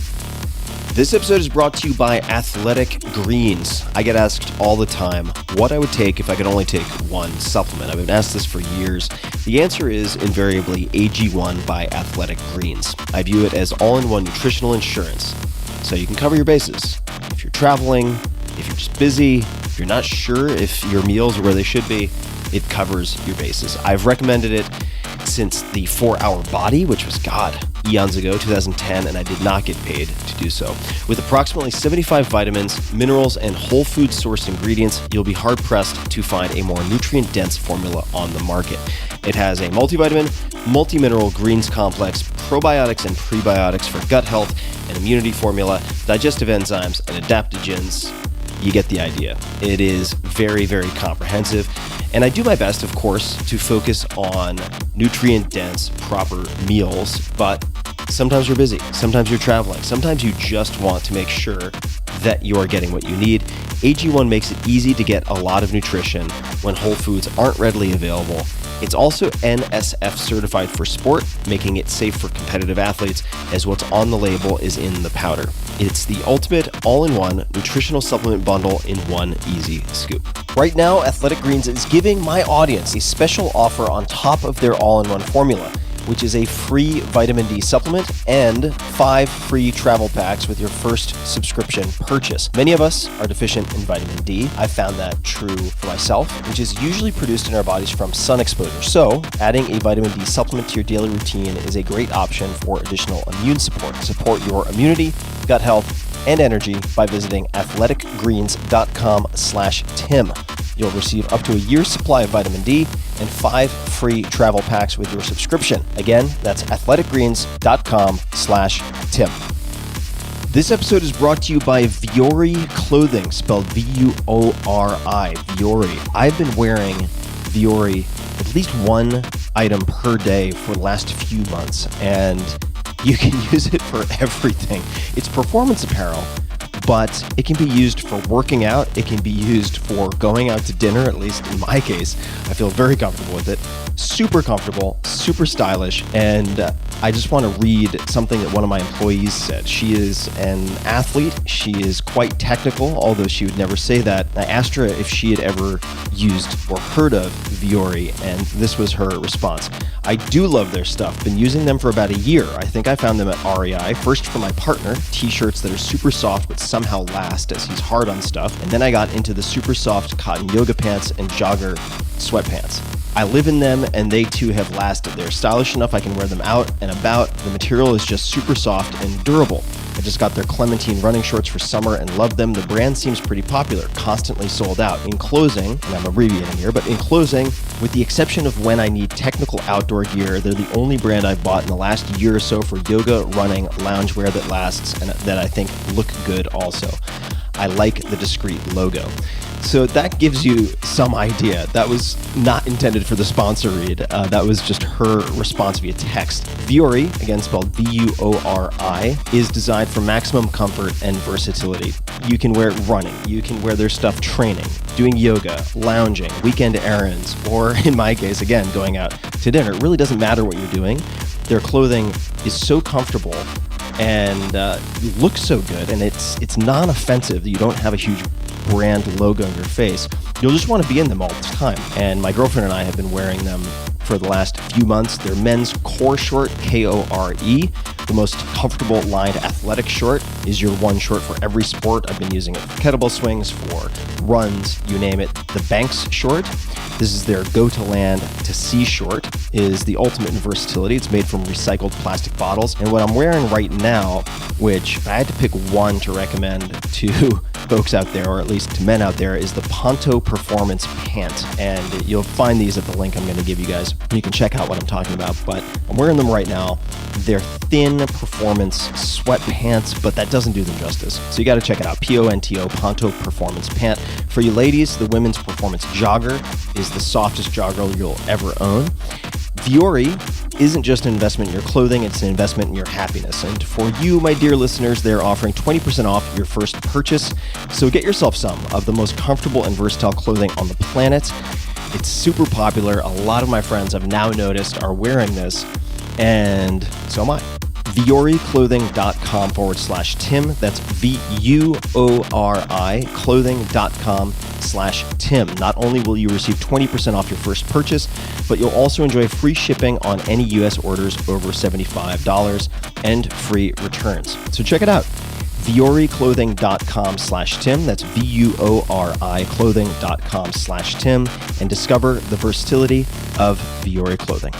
This episode is brought to you by Athletic Greens. I get asked all the time what I would take if I could only take one supplement. I've been asked this for years. The answer is invariably AG1 by Athletic Greens. I view it as all-in-one nutritional insurance, so you can cover your bases. If you're traveling, if you're just busy, if you're not sure if your meals are where they should be, it covers your bases. I've recommended it since the 4-Hour Body, which was, eons ago, 2010, and I did not get paid to do so. With approximately 75 vitamins, minerals, and whole food sourced ingredients, you'll be hard-pressed to find a more nutrient-dense formula on the market. It has a multivitamin, multi-mineral greens complex, probiotics and prebiotics for gut health, an immunity formula, digestive enzymes, and adaptogens. You get the idea. It is very, very comprehensive. And I do my best, of course, to focus on nutrient-dense, proper meals, but sometimes you're busy, sometimes you're traveling, sometimes you just want to make sure that you're getting what you need. AG1 makes it easy to get a lot of nutrition when whole foods aren't readily available. It's also NSF certified for sport, making it safe for competitive athletes, as what's on the label is in the powder. It's the ultimate all-in-one nutritional supplement bundle in one easy scoop. Right now, Athletic Greens is giving my audience a special offer on top of their all-in-one formula, which is a free vitamin D supplement and 5 free travel packs with your first subscription purchase. Many of us are deficient in vitamin D. I found that true for myself, which is usually produced in our bodies from sun exposure. So, adding a vitamin D supplement to your daily routine is a great option for additional immune support. Support your immunity, gut health, and energy by visiting athleticgreens.com/Tim. You'll receive up to a year's supply of vitamin D and 5 free travel packs with your subscription. Again, that's athleticgreens.com/Tim. This episode is brought to you by Vuori Clothing, spelled V-U-O-R-I, Vuori. I've been wearing Vuori at least one item per day for the last few months, and you can use it for everything. It's performance apparel, but it can be used for working out. It can be used for going out to dinner, at least in my case. I feel very comfortable with it. Super comfortable, super stylish, and I just want to read something that one of my employees said. She is an athlete. She is quite technical, although she would never say that. I asked her if she had ever used or heard of Vuori, and this was her response. I do love their stuff. Been using them for about a year. I think I found them at REI. First for my partner, t-shirts that are super soft but somehow last, as he's hard on stuff. And then I got into the super soft cotton yoga pants and jogger sweatpants. I live in them, and they too have lasted. They're stylish enough I can wear them out and about. The material is just super soft and durable. I just got their Clementine running shorts for summer and love them. The brand seems pretty popular, constantly sold out. In closing, and I'm abbreviating here, but in closing, with the exception of when I need technical outdoor gear, they're the only brand I've bought in the last year or so for yoga, running, loungewear that lasts and that I think look good also. I like the discreet logo. So that gives you some idea. That was not intended for the sponsor read. That was just her response via text. Vuori, again spelled V-U-O-R-I, is designed for maximum comfort and versatility. You can wear it running. You can wear their stuff training, doing yoga, lounging, weekend errands, or in my case, again, going out to dinner. It really doesn't matter what you're doing. Their clothing is so comfortable and looks so good, and it's non-offensive. You don't have a huge brand logo on your face. You'll just want to be in them all the time. And my girlfriend and I have been wearing them for the last few months. They're men's core short, K-O-R-E. The most comfortable lined athletic short is your one short for every sport. I've been using it for kettlebell swings, for runs, you name it. The Banks short, this is their go to land to sea short, is the ultimate in versatility. It's made from recycled plastic bottles. And what I'm wearing right now, which if I had to pick one to recommend to folks out there, or at least to men out there, is the Ponto Performance Pant. And you'll find these at the link I'm going to give you guys. You can check out what I'm talking about, but I'm wearing them right now. They're thin performance sweat pants, but that doesn't do them justice. So you got to check it out. Ponto, Ponto Performance Pant. For you ladies, the women's performance jogger is the softest jogger you'll ever own. Vuori isn't just an investment in your clothing, it's an investment in your happiness. And for you, my dear listeners, they're offering 20% off your first purchase. So get yourself some of the most comfortable and versatile clothing on the planet. It's super popular. A lot of my friends I've now noticed are wearing this, and so am I. VuoriClothing.com/Tim. That's VUORI clothing.com/Tim. Not only will you receive 20% off your first purchase, but you'll also enjoy free shipping on any US orders over $75 and free returns. So check it out. VuoriClothing.com/Tim. That's VUORI clothing.com/Tim, and discover the versatility of Vuori clothing.